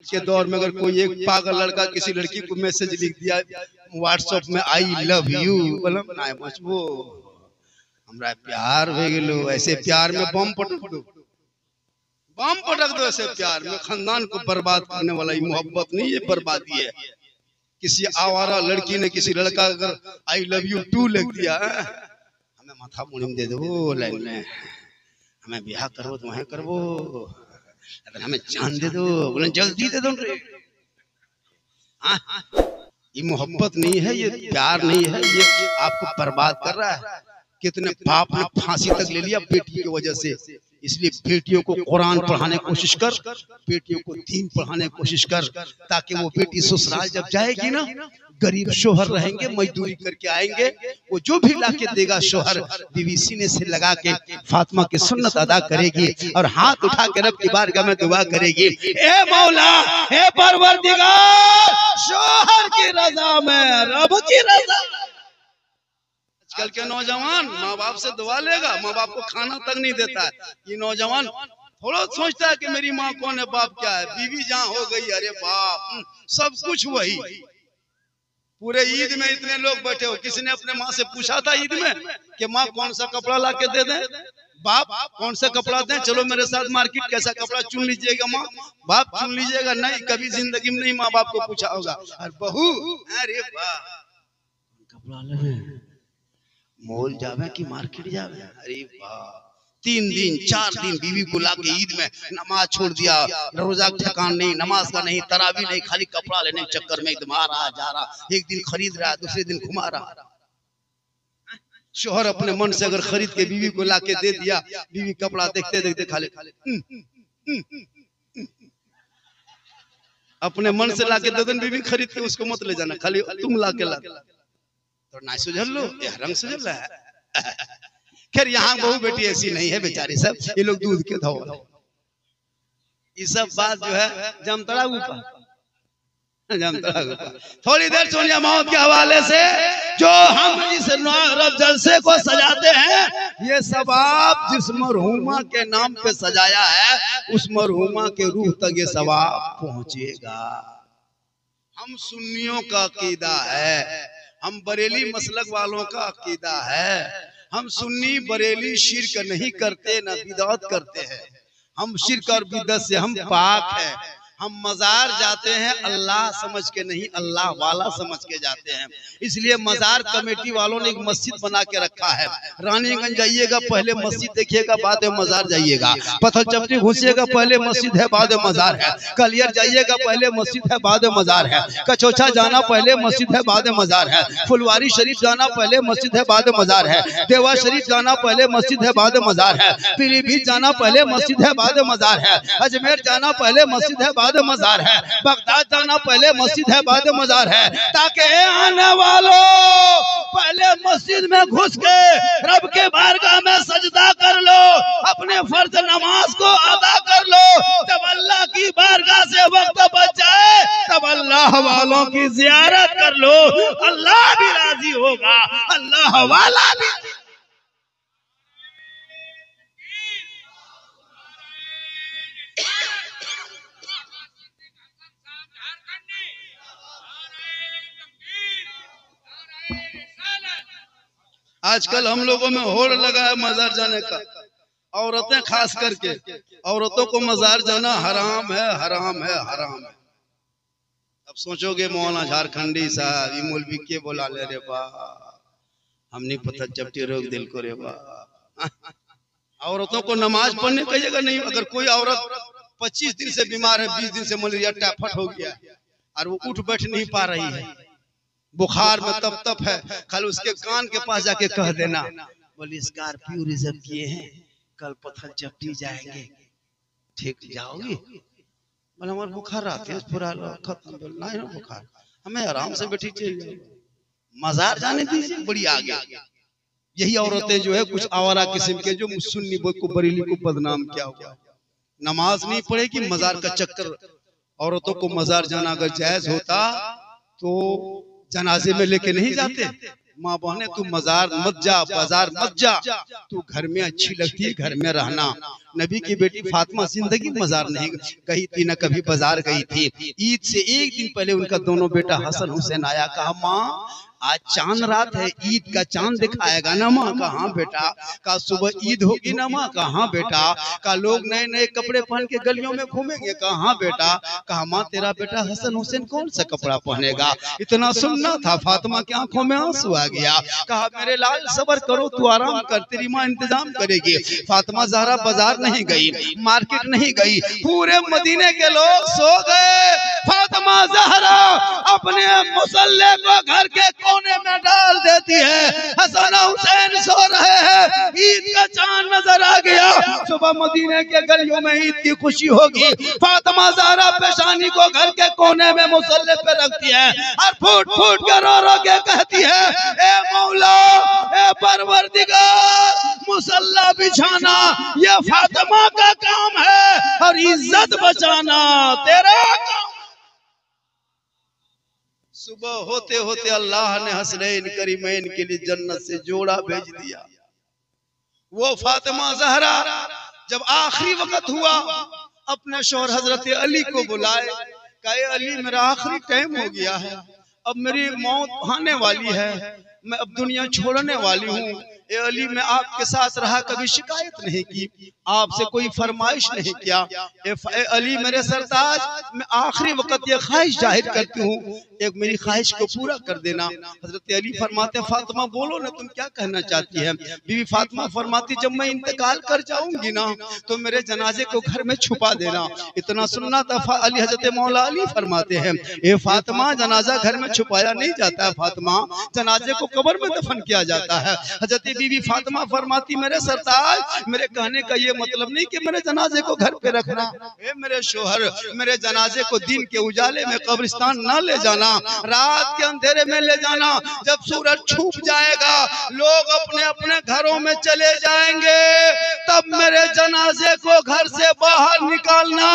के दौर में अगर कोई एक पागल लड़का किसी लड़की को मैसेज लिख दिया व्हाट्सएप में आई लव यू बोला ना वो हमरा प्यार हो गेलो। ऐसे प्यार में बम पटक दो, बम पटक दो। ऐसे प्यार में खानदान को बर्बाद करने वाला ये मोहब्बत नहीं, ये बर्बादी है। किसी आवारा लड़की ने किसी लड़का अगर आई लव यू टू लिख दिया, हमें माथा मुड़िम दे दो लाइन में, हमें ब्याह करो तो वहीं करबो, अगर हमें जान दे दो बोले जल्दी दे दो रे। ये मोहब्बत नहीं है, ये प्यार नहीं है, ये आपको बर्बाद कर रहा है। कितने बाप ने फांसी तक ले लिया बेटी की वजह से। इसलिए बेटियों को कुरान पढ़ाने की कोशिश कर, बेटियों को दीन पढ़ाने की कोशिश कर, ताकि वो बेटी ससुराल जब जाएगी ना, गरीब शोहर रहेंगे, मजदूरी करके आएंगे, वो जो भी लाके देगा शोहर बीवी सीने से लगा के फातिमा की सुन्नत अदा करेगी और हाथ उठा के रब की बारगाह में दुआ करेगी, ए मौला, ए परवरदिगार, शोहर की रजा में रब की रजा। आजकल के नौजवान माँ बाप से दुआ लेगा, माँ बाप को खाना तक नहीं देता है। ये नौजवान थोड़ा सोचता है कि मेरी माँ कौन है, बाप क्या है। बीवी जहाँ हो गई, अरे बाप सब कुछ वही। पूरे ईद में इतने लोग बैठे हो, किसी ने अपने माँ से पूछा था ईद में कि माँ कौन सा कपड़ा ला के दे दें, बाप कौन सा कपड़ा दें, चलो मेरे साथ मार्केट, कैसा कपड़ा चुन लीजिएगा माँ, बाप चुन लीजिएगा। नहीं, कभी जिंदगी में नहीं माँ बाप को पूछा होगा। और बहू, अरे बाप कपड़ा ले मॉल जावे कि मार्केट जावे, अरे वाह। 3 दिन 4 दिन बीवी को लाके ईद में नमाज छोड़ दिया, रोजा ठिकान नहीं, नमाज का नहीं, तरावी नहीं, खाली कपड़ा लेने के चक्कर में एकदम आ रहा जा रहा। एक दिन खरीद रहा, दूसरे दिन घुमा रहा। शोहर अपने मन से अगर खरीद के बीवी को लाके दे दिया, बीवी कपड़ा देखते देखते खाली अपने मन से लाके दे दो, बीवी खरीद के उसको मत ले जाना, खाली तुम लाके ला तो ना सुझल लो, रंग सुझल रहा है। खैर यहाँ बहू बेटी ऐसी नहीं है बेचारी, सब ये लोग दूध के धो। ये सब बात जो है जमतड़ा ऊपर, जमतड़ा ऊपर। थोड़ी देर सोनिया मौत के हवाले से जो हम इस रब जलसे को सजाते हैं, ये सब आप जिस मरहुमा के नाम पे सजाया है, उस मरहुमा के रूह तक ये सवाब पहुंचेगा। हम सुन्नियों का अकीदा है, हम बरेली मसलक वालों का अकीदा है। हम सुन्नी बरेली शिर्क नहीं करते, न बिदअत करते हैं। हम शिर्क और बिदअत से हम पाक हैं। हम मजार जाते हैं अल्लाह समझ के नहीं, अल्लाह वाला समझ के जाते हैं। इसलिए मजार कमेटी वालों ने एक मस्जिद बना के रखा है। रानीगंज जाइएगा पहले मस्जिद देखिएगा, बाद में मजार जाइएगा। पत्थर चपटी घुसिएगा पहले मस्जिद है, बाद में मजार है। कलियर जाइएगा पहले मस्जिद है, बाद में मजार है। कचौछा जाना पहले मस्जिद है, बाद में मजार है। फुलवारी शरीफ जाना पहले मस्जिद है, बाद में मजार है। देवा शरीफ जाना पहले मस्जिद है, बाद में मजार है। पीलीभीत जाना पहले मस्जिद है, बाद में मजार है। अजमेर जाना पहले मस्जिद है, बाद मजार है। बगदाद जाना पहले मस्जिद है, बाद मजार है। ताकि आने वालों पहले मस्जिद में घुस के रब के बारगाह में सजदा कर लो, अपने फर्ज नमाज को अदा कर लो। जब अल्लाह की बारगाह से वक्त बच जाए, तब अल्लाह वालों की जियारत कर लो, अल्लाह भी राजी होगा, अल्लाह वाला भी। आजकल हम लोगों में होड़ लगा है मजार जाने का। औरतें खास करके, औरतों को मजार जाना हराम है, हराम है, हराम है। अब सोचोगे मौलाना झारखंडी साहब, ये मौलवी के बोला ले रे बा, हमने पता चपटी रोक दिल को रे बा। औरतों को नमाज पढ़ने कहिएगा नहीं। अगर कोई औरत 25 दिन से बीमार है, 20 दिन से मलेरिया टाइफाइड हो गया और वो उठ बैठ नहीं पा रही है, बुखार में तप है, कल उसके कान के पास जाके कह देना, बोले स्कॉर्पियो रिजर्व किए हैं, कल पत्थर चपटी जाएंगे, ठीक जाओगी? बोले हमारा बुखार आते है पूरा खत्म, बोलना है ना बुखार, हमें आराम से बैठी चाहिए, मजार जाने दीजिए, बड़ी आगे। यही औरतें जो है कुछ आवारा किस्म के जो सुन्नी को बरेली को बदनाम किया हुआ, नमाज नहीं पढ़ेगी, मजार का चक्कर। औरतों को मजार जाना अगर जायज होता तो जनाजे में लेके नहीं जाते। माँ बहने तू मजार मत जा, बाजार मत जा, तू घर में अच्छी लगती है, घर में रहना। नबी की बेटी फातिमा जिंदगी बाजार नहीं गई थी, न कभी बाजार गई थी। ईद से एक दिन पहले उनका दोनों बेटा हसन हुसैन आया, कहा माँ आज चांद रात है, ईद का चांद दिखाएगा ना माँ? कहा बेटा? का सुबह ईद होगी ना माँ? कहा बेटा? का लोग नए नए कपड़े पहन के गलियों में घूमेंगे? कहा बेटा? कहा माँ तेरा बेटा हसन हुसैन कौन सा कपड़ा पहनेगा? इतना सुनना था। फातिमा की आंखों में आंसू आ गया। कहा मेरे लाल सबर करो, तू आराम कर, तेरी माँ इंतजाम करेगी। फातिमा ज़हरा बाजार नहीं गई, मार्केट नहीं गई, पूरे मदीने के लोग सो गए। फातिमा ज़हरा अपने मुसल्ले को घर के कोने में डाल देती है। हसन हुसैन सो रहे हैं, ईद का चांद नजर आ गया। सुबह मदीने के गलियों में ईद की खुशी होगी। फातिमा ज़हरा पेशानी को घर के कोने में मुसल्ले पे रखती है और फूट फूट कर रो रो के कहती है, ए मौला, ए परवरदिगार, मुसल्ला बिछाना ये फातिमा का काम है और इज्जत बचाना तेरा काम। सुबह होते होते अल्लाह ने हसनैन करीमैन के लिए जन्नत से जोड़ा भेज दिया। वो फातिमा ज़हरा जब आखिरी वक्त हुआ, अपने शौहर हजरत अली को बुलाए, कहे अली मेरा आखिरी टाइम हो गया है, अब मेरी मौत आने वाली है, मैं अब दुनिया छोड़ने वाली हूँ। ए अली मैं आपके साथ रहा, कभी शिकायत नहीं की, आपसे कोई फरमाइश नहीं किया। ए अली मेरे सरताज, मैं आखिरी वक्त ये ख्वाहिश जाहिर करती हूँ, एक मेरी ख्वाहिश को पूरा कर देना। हजरत अली फरमाते फातिमा बोलो ना, तुम क्या कहना चाहती है? बीवी फातिमा फरमाती जब मैं इंतकाल कर जाऊंगी ना तो मेरे जनाजे को घर में छुपा देना। इतना सुनना था। अली हजरत मौला अली फरमाते हैं, ए फातिमा जनाजा घर में छुपाया नहीं जाता है, फातिमा जनाजे को कब्र में दफन किया जाता है। हजरत बीवी फातिमा फरमाती मेरे सरताज, मेरे कहने का ये मतलब नहीं कि मेरे जनाजे को घर पे रखना। ए मेरे शोहर, मेरे जनाजे को दिन के उजाले में कब्रिस्तान ना ले जाना, रात के अंधेरे में ले जाना। जब सूरज छुप जाएगा, लोग अपने अपने घरों में चले जाएंगे, तब मेरे जनाजे को घर से बाहर निकालना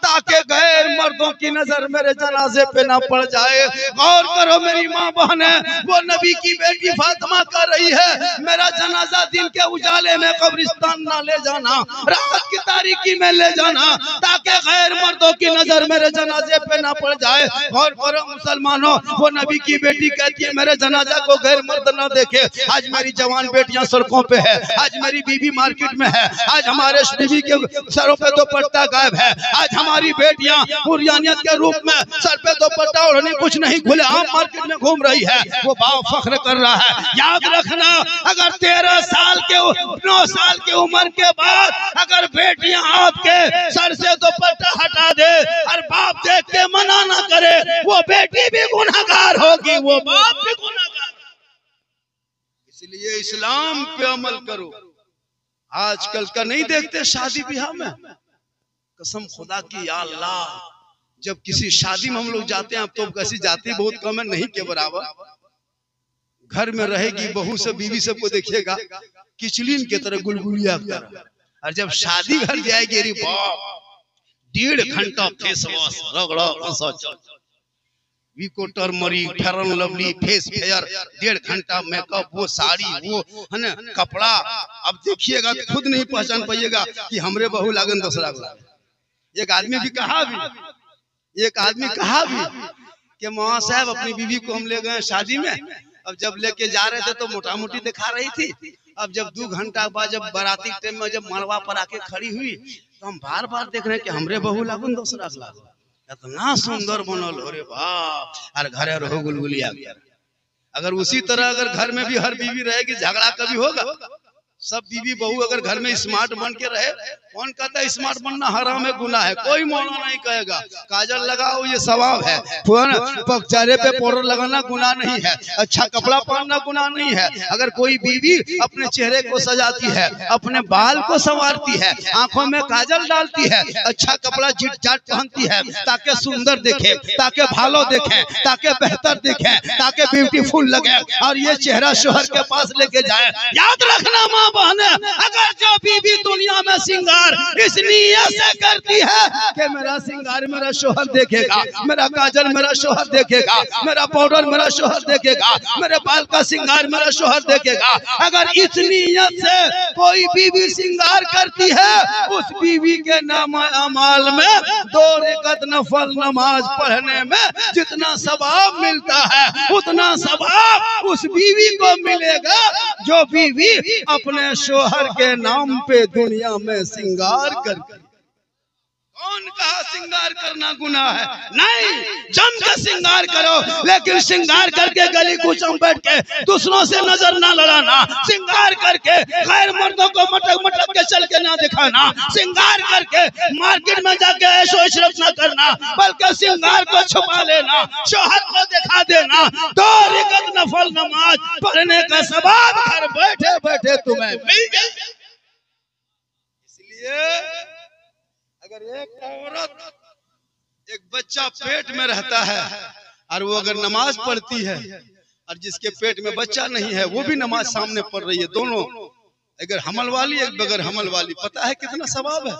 ताकि गैर मर्दों की नजर मेरे जनाजे पे ना पड़ जाए। गौर करो मेरी माँ बहन है, वो नबी की बेटी फातिमा कर रही है, मेरा जनाजा दिन के उजाले में कब्रिस्तान ना ले जाना, रात की तारीकी में ले जाना ताकि गैर मर्दों की नजर मेरे जनाजे पे ना पड़ जाए। और करो मुसलमानों, वो नबी की बेटी कहती है मेरे जनाजा को गैर मर्द ना देखे। आज मेरी जवान बेटियां सड़कों पे है, आज मेरी बीवी मार्केट में है, आज हमारे बीवी के सरों पे दुपट्टा गायब है, आज हमारी बेटियां हुर्रियत के रूप में सर पे दुपट्टा ओढ़ने कुछ नहीं खुले आम मार्केट में घूम रही है। वो बाप फख्र कर रहा है। याद रखना, अगर 13 साल के 9 साल की उम्र के बाद अगर बेटियां आपके सर से दुपट्टा हटा दे और बाप देख के मना ना करे, वो बेटी भी गुनहगार होगी, वो बाप भी गुनहगार। इसलिए इस्लाम पे अमल करो। आजकल का नहीं देखते शादी ब्याह में, कसम खुदा की या अल्लाह, जब किसी शादी में हम लोग जाते हैं, अब तो कैसी जाती बहुत कम है, नहीं के बराबर। घर में रहेगी बहू से बीवी सबको देखिएगा किचलिन की तरह गुलगुलिया कर, और जब शादी घर जाएगी अरे बाप 1.5 घंटा फेस वॉश रगड़ा Vicco turmeric fair lovely face fair 1.5 घंटा मेकअप, वो साड़ी, वो है ना कपड़ा। अब देखिएगा खुद नहीं पहचान पाइएगा कि हमरे बहू लागन दूसरा लागन। एक आदमी कहा भी कि मौला साहब अपनी बीवी को हम ले गए शादी में, अब जब लेके जा रहे थे तो मोटा मोटी दिखा रही थी, अब जब 2 घंटा बाद जब बाराती टाइम में जब मड़वा पर आके खड़ी हुई तो हम बार बार देख रहे हैं कि हमरे बहू लागन दूसरा लागन। इतना सुंदर बनल हो रे बाप, और घरे रहो गुलगुलिया। अगर उसी तरह अगर घर में भी हर बीवी रहेगी, झगड़ा कभी होगा? सब बीवी बहू अगर घर में स्मार्ट बन के रहे, कौन कहता है स्मार्ट बनना हराम है, गुनाह है? कोई मौला नहीं कहेगा। काजल लगाओ ये सवाब है, चेहरे पे पाउडर लगाना गुनाह नहीं है, अच्छा कपड़ा पहनना गुनाह नहीं है। अगर कोई बीवी अपने चेहरे को सजाती है, अपने बाल को संवारती है, आंखों में काजल डालती है, अच्छा कपड़ा झिट झाट पहनती है ताकि सुंदर दिखे, ताकि भालो दिखे, ताकि बेहतर दिखे, ताकि ब्यूटीफुल लगे, और ये चेहरा शोहर के पास लेके जाए। याद रखना माँ बहन, अगर जो बीवी दुनिया में सिंगार श्रृंगार इस नीयत से करती है कि मेरा श्रृंगार मेरा शोहर देखेगा, मेरा काजल मेरा शोहर देखेगा, मेरा पाउडर मेरा शोहर देखेगा, मेरे बाल का श्रृंगार मेरा शोहर देखेगा। अगर इस नीयत से कोई बीवी श्रृंगार करती है, उस बीवी के नाम अमाल में 2 रकात नफल नमाज पढ़ने में जितना सवाब मिलता है, उतना सवाब उस बीवी को मिलेगा जो बीवी अपने शोहर के नाम पे दुनिया में श्रृंगार करती। कौन कहा श्रृंगार करना गुनाह है? नहीं, जम के श्रृंगार करो, लेकिन श्रृंगार करके गली कूचम बैठ के दूसरों से नजर ना लड़ाना, श्रृंगार करके गैर मर्दों को मटक मटक के चल के ना दिखाना, श्रृंगार करके मार्केट में जाके ऐशो इशरत ना करना, बल्कि श्रृंगार को छुपा लेना, शोहर को दिखा देना। 2 रकात नफल नमाज पढ़ने का सवाब घर बैठे बैठे तुम्हें मिल जाए। इसलिए अगर एक औरत एक बच्चा पेट में रहता है और वो अगर नमाज पढ़ती है, और जिसके पेट में बच्चा नहीं है वो भी नमाज सामने पढ़ रही है, दोनों, अगर हमल वाली एक बगैर हमल वाली, पता है कितना सवाब है?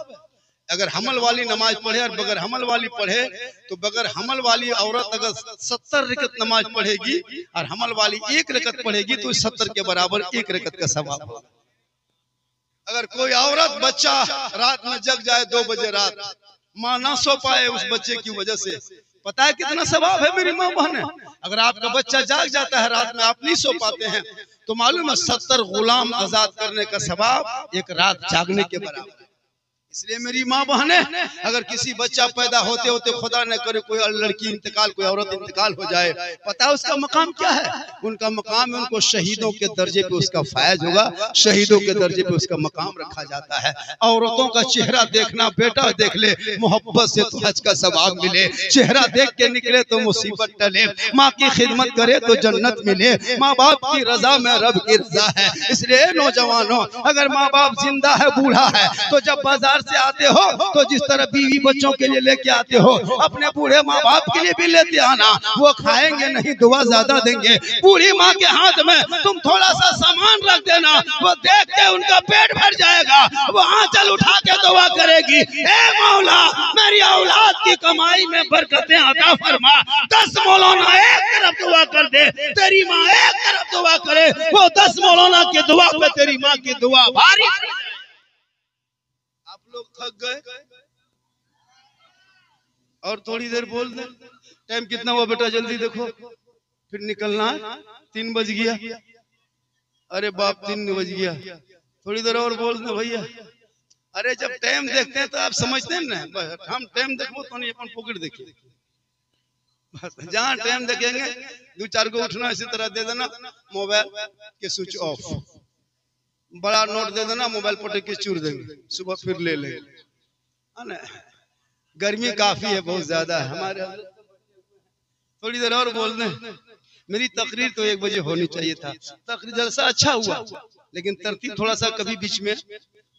अगर हमल वाली नमाज पढ़े और बगैर हमल वाली पढ़े, तो बगैर हमल वाली औरत अगर 70 रकात नमाज पढ़ेगी और हमल वाली 1 रकात पढ़ेगी तो 70 के बराबर 1 रकात का सवाब होगा। अगर कोई औरत बच्चा रात में जग जाए 2 बजे रात, माँ ना सो पाए उस बच्चे की वजह से, पता है कितना सवाब है मेरी माँ बहन? अगर आपका बच्चा जाग जाता है रात में, आप नहीं सो पाते हैं, तो मालूम है 70 गुलाम आजाद करने का सवाब एक रात जागने के बराबर है। इसलिए मेरी माँ बहने, अगर किसी बच्चा पैदा होते होते खुदा न करे कोई लड़की इंतकाल, कोई औरत इंतकाल हो जाए, पता है उसका मकाम क्या है? उनका मकाम है, उनको शहीदों के दर्जे पे उसका फैज होगा, शहीदों के दर्जे पे उसका मकाम रखा जाता है। औरतों का चेहरा देखना, बेटा देख ले मोहब्बत से तो हज का सवाब मिले, चेहरा देख के निकले तो मुसीबत टले, माँ की खिदमत करे तो जन्नत मिले, माँ बाप की रजा में रब की रजा है। इसलिए नौजवानों, अगर माँ बाप जिंदा है, बूढ़ा है, तो जब बाजार से आते हो तो जिस तरह बीवी बच्चों के लिए लेके आते हो, अपने बूढ़े माँ बाप के लिए भी लेते आना। वो खाएंगे नहीं, दुआ ज्यादा देंगे। बूढ़ी माँ के हाथ में तुम थोड़ा सा सामान रख देना, वो देख के उनका पेट भर जाएगा, वो आंचल उठा के दुआ करेगी, ए मौला मेरी औलाद की कमाई में बरकतें अता फरमा। 10 मौलाना एक तरफ दुआ कर दे, तेरी माँ एक तरफ दुआ करे, वो 10 मौलाना की दुआ पे तेरी माँ की दुआ भारी। आप लोग थक गए और थोड़ी देर बोल दे। टाइम कितना हुआ बेटा? जल्दी देखो, फिर निकलना है। 3 बज गया। अरे बाप, 3 बज गया। थोड़ी देर और बोल दे भैया। अरे जब टाइम देखते हैं तो आप समझते हैं ना, हम टाइम देखो तो नहीं, अपन पॉकेट देखिए। जहाँ टाइम देखेंगे 2-4 को उठना, इसी तरह दे देना मोबाइल के स्विच ऑफ, बड़ा नोट दे देना, मोबाइल पटे के चूर देंगे, सुबह फिर ले लेंगे। गर्मी काफी है, बहुत ज्यादा है हमारे। थोड़ी देर और बोल दें। मेरी तकरीर तो 1 बजे होनी चाहिए था। तकरीर जलसा अच्छा हुआ, लेकिन तरतीब थोड़ा सा कभी बीच में,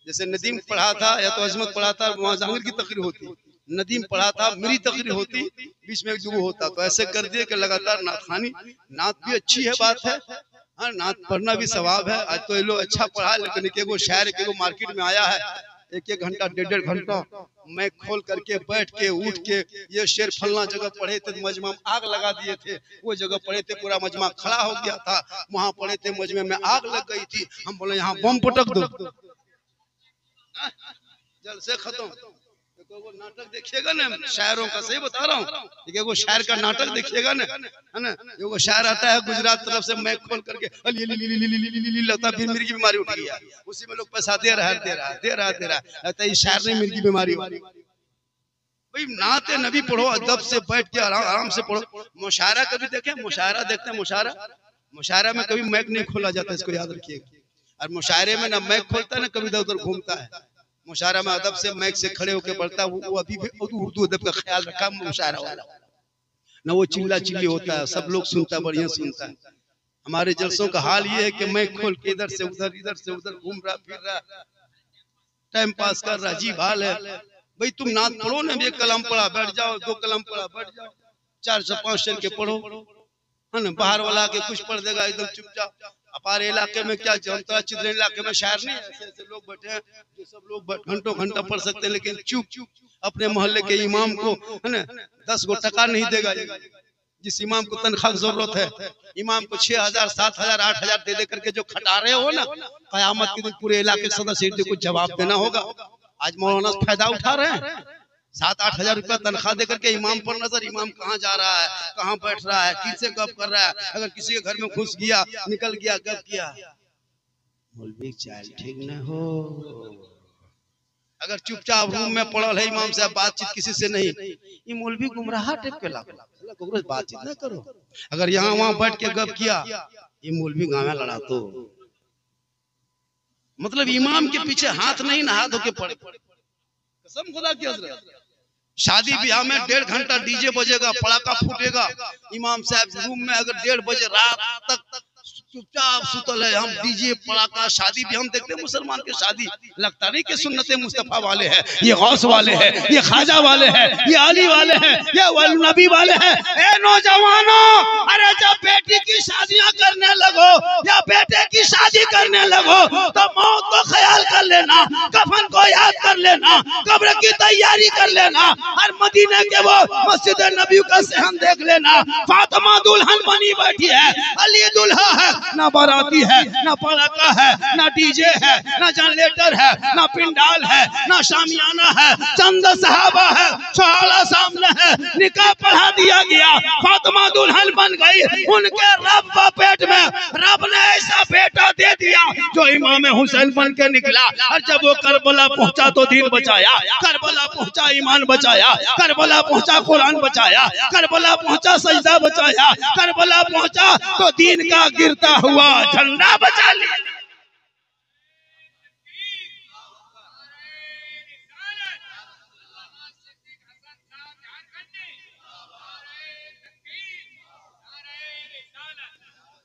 जैसे नदीम पढ़ा था या तो अजमत पढ़ा था, वहाँ जहांगीर की तकरीर होती, नदीम पढ़ा था, मेरी तकरीर होती, बीच में 1-2 होता, तो ऐसे कर दिए कि लगातार नात खानी। नात भी अच्छी है, बात है, हाँ, नात पढ़ना भी सवाब है। आज तो ये लोग अच्छा पढ़ा, लेकिन एक शायर के मार्केट में आया है, 1-1 घंटा 1.5 घंटा मैं खोल करके बैठ के उठ के ये शेर फलना जगह पढ़े थे, मजमा में आग लगा दिए थे, वो जगह पढ़े थे, पूरा मजमा खड़ा हो गया था, वहां पढ़े थे, मजमे में आग लग गई थी। हम बोले यहाँ बम पटक दो, जल से खत्म। वो नाटक देखिएगा ना, शायरों का, सही बता रहा हूँ, वो शायर का नाटक देखिएगा ना, है ना। वो शायर आता है गुजरात तरफ से, मैं खोल करके लगता, फिर मिर्गी बीमारी उठ गया, उसी में लोग पैसा दे रहा है, शायर नहीं मिर्गी बीमारी। भाई नाते नबी पढ़ो, अदब से बैठ के आराम से पढ़ो। मुशायरा कभी देखे? मुशायरा देखते हैं, मुशायरा में कभी मैक नहीं खोला जाता, इसको याद रखिएगा। और मुशायरे में ना मैक खोलता है ना कभी इधर उधर घूमता है। मुशायरा में अदब से मैक से खड़े होकर पढ़ता है, वो अभी भी उर्दू अदब का ख्याल रखा मुशायरा वाला ना, वो चिल्ला चिल्ली होता है, सब लोग सुनता है, बढ़िया सुनता है। हमारे जलसों का हाल ये है कि मैक खोल के इधर से उधर घूम रहा, फिर रहा, टाइम पास कर रहा, अजीब हाल है। भाई तुम नात पढ़ो ना, 1 कलम पढ़ा बैठ जाओ, 2 कलम पढ़ा बैठ जाओ, 4 से 5 चल के पढ़ो, है ना। बाहर वाला के कुछ पढ़ देगा एकदम चुपचाप, हमारे इलाके में क्या जनता चित्र इलाके में शायर नहीं ऐसे ऐसे लोग बैठे हैं जो सब लोग घंटों घंटा पढ़ सकते हैं, लेकिन चुप अपने मोहल्ले के इमाम को है ना 10 गो टका नहीं देगा। जिस इमाम को तनख्वाह की जरूरत है, इमाम को 6,000 7,000 8,000 दे करके जो खटा रहे हो ना, कयामत के दिन पूरे इलाके के सदस्य को जवाब देना होगा। आज मौलाना फायदा उठा रहे हैं, 7-8 हजार रुपया तनख्वाह देकर के इमाम पर नजर, इमाम कहाँ जा रहा है, कहाँ बैठ रहा है, किससे गप कर रहा है, अगर किसी के घर में घुस गया निकल गया गप किया। मौलवी चाल ठीक न हो, अगर चुपचाप रूम में पड़ल है इमाम साहब, बातचीत किसी से नहीं, ये मौलवी गुमराह टाइप के लगा, बातचीत न करो। अगर यहाँ वहां बैठ के गप किया, ये मौलवी गाँव लड़ा तो मतलब इमाम के पीछे हाथ नहीं ना हाथ होके पड़े। कसम खुदा की हज़रत, शादी ब्याह में 1.5 घंटा डीजे बजेगा, पड़ाका फूटेगा, इमाम साहब रूम में अगर 1:30 बजे रात तक चुपचाप सुतल है। हम डीजे पड़ाका शादी भी हम देखते हैं, मुसलमान के शादी लगता नहीं कि सुन्नते मुस्तफा वाले हैं, ये गौस वाले हैं, ये खाजा वाले हैं, ये अली वाले हैं, ये वली नबी वाले हैं। ए नौजवानों, अरे जब बेटी की शादियां करने लगो या बेटे की शादी करने लगो तो मौत को ख्याल कर लेना, कफन को याद कर लेना, कब्र की तैयारी कर लेना, और मदीने के वो मस्जिद नबी का सहन देख लेना। फातिमा दुल्हन बनी बैठी है, अली दुल्हा है, ना बाराती है, ना पड़ाका है, ना डीजे है, ना जनरेटर है, ना पिंडाल है, ना शामियाना है, चंद सहाबा है, छोड़ा सामने है, निकाह पढ़ा दिया गया, फातिमा दुल्हन बन गई। उनके रब का पेट में रब ने ऐसा बेटा दे दिया जो इमाम हुसैन बन के निकला। और जब वो करबला पहुंचा तो दीन बचाया, करबला पहुंचा ईमान बचाया, करबला पहुंचा कुरान बचाया, करबला पहुंचा सजदा बचाया, करबला पहुंचा तो दीन का गिरता हुआ झंडा बचा लिया।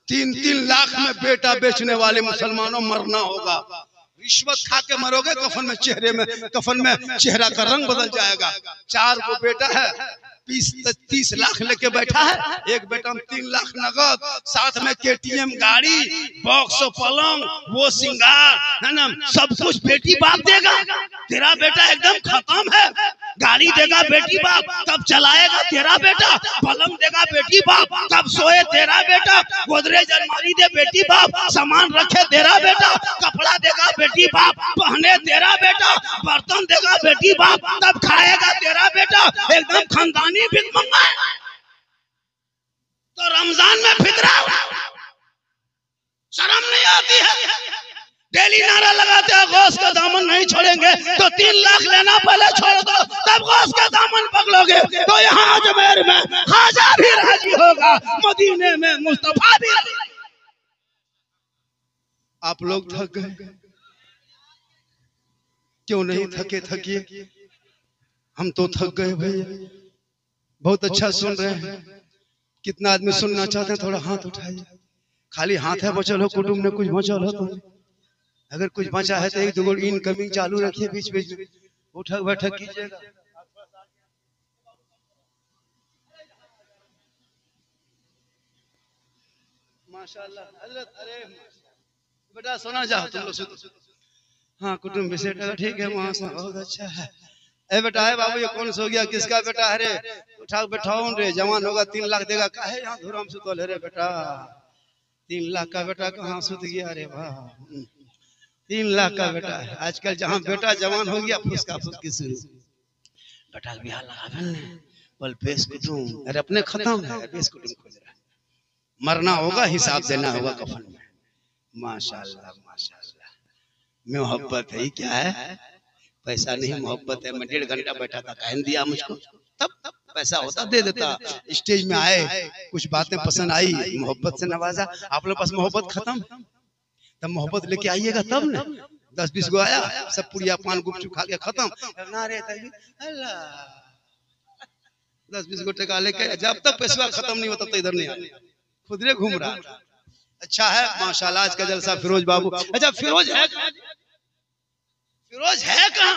तीन 3 लाख में बेटा बेचने वाले मुसलमानों मरना होगा। रिश्वत खा के मरोगे, कफन में चेहरा का रंग बदल जाएगा। 4 गो बेटा है, 30 लाख लेके बैठा है, एक बेटा में 3 लाख नगद, साथ में KTM गाड़ी, बॉक्स पलंग, वो सिंगार है ना, सब कुछ बेटी बाप देगा। तेरा बेटा एकदम खत्म है। गाड़ी देगा बेटी बाप, तब चलाएगा तेरा बेटा, पलंग देगा बेटी बाप, तब सोए तेरा बेटा, गोदरेज अलमारी दे बेटी बाप, सामान रखे तेरा बेटा, कपड़ा देगा बेटी बाप, पहने तेरा बेटा, बर्तन देगा बेटी बाप, तब खाएगा तेरा बेटा। एकदम खानदानी भिखमंगा है। तो रमजान में फितरा शर्म नहीं आती है? डेली नारा लगाते हैं गौस का दामन नहीं छोड़ेंगे, तो 3 लाख लेना पहले छोड़ दो, तब गौस का दामन पकड़ोगे तो यहाँ अजमेर में खाजा भी राजी होगा, मदीने में मुस्तफा भी। आप लोग थक गए, क्यों नहीं थके? थकिए, हम तो थक गए भैया। बहुत अच्छा सुन रहे हैं। कितना आदमी सुनना चाहते हैं? थोड़ा हाथ उठाइए। खाली हाथ है बचल हो, कुटुंब ने कुछ बचल हो तो, अगर कुछ बचा है तो 1-2 गो इनकमिंग चालू रखिए, बीच बीच में उठक बैठक कीजिएगा। माशाल्लाह हजरत, अरे बेटा सोना जाओ तुम लोग। हाँ कुटुंब विशेष ठीक है, वहां से बहुत अच्छा है। ए बेटा है बाबू, ये कौन सो गया? किसका बेटा है रे? उठाओ बैठाओ रे, जवान होगा 3 लाख देगा। काहे यहाँ धुराम सुतल है रे बेटा? 3 लाख का बेटा कहाँ सुत गया रे वाह? 3 लाख का बेटा है। आजकल जहाँ बेटा जवान हो गया फुसका फुसकी शुरू। बेटा बिहार लगा बोल पेश कुटुम, अरे अपने खत्म है, पेश कुटुम खोज रहा है। मरना होगा, हिसाब देना होगा कफन में। माशाल्लाह माशाल्लाह, मोहब्बत है क्या है? पैसा नहीं मोहब्बत है। मैं 1.5 घंटा बैठा था, कहन दिया मुझको, तब पैसा होता दे देता। स्टेज में आए, कुछ बातें पसंद आई, मोहब्बत से नवाजा। आप लोग पास मोहब्बत खत्म, तब मोहब्बत लेके आइएगा तब ना। 10-20 गो आया, सब पुड़िया पान गुपचुप खा के खत्म। 10-20 गो टका लेके, जब तक पैसा खत्म नहीं होता तो इधर नहीं आने, खुदरे घूम रहा था। अच्छा है माशाल्लाह, आज का जलसा फिरोज बाबू। अच्छा फिरोज है, फिरोज है कहाँ?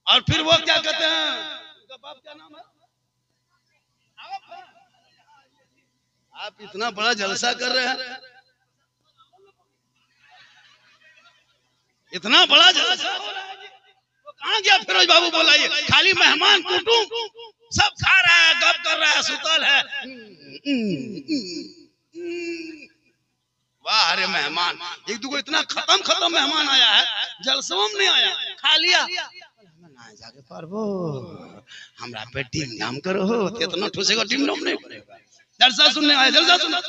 और फिर वो क्या कहते हैं, उनका बाप क्या नाम है? आप इतना बड़ा जलसा कर रहे हैं, इतना बड़ा जलसा हो रहा है। तो कहाँ गया फिरोज बाबू? बोला ये खाली मेहमान कुटुंब सब खा रहा है, गप कर रहा है, सुतल है। वाह रे मेहमान, एक दूगो इतना खत्म मेहमान आया है, जलसवा में नहीं आया, खा लिया। ना जाके पारबो, हमरा पे टीम नाम करो हो, इतना ठुसेगा टीम नाम नहीं करेगा। जलसा सुनने आया, जलसा सुनना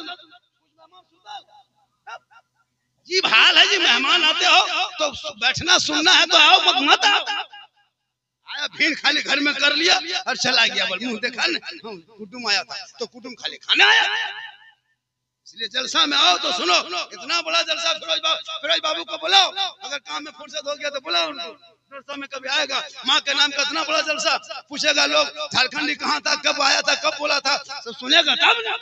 जी हाल है जी। मेहमान आते हो तो बैठना सुनना है तो आओ, मत आओ। आया भीड़ खाली घर में कर लिया और चला गया, बोल मुंह देखा न कुटुंब आया था तो कुटुंब खाली खाने आया। इसलिए जलसा में आओ तो सुनो, इतना बड़ा जलसा। फिरोज बाबू को बुलाओ, अगर काम में फुर्सत हो गया तो बुलाओ उनको। जलसा में कभी आएगा, माँ के नाम का इतना बड़ा जलसा, पूछेगा लोग झारखंडी कहाँ था, कब आया था, कब बोला था, सब सुनेगा तब ना।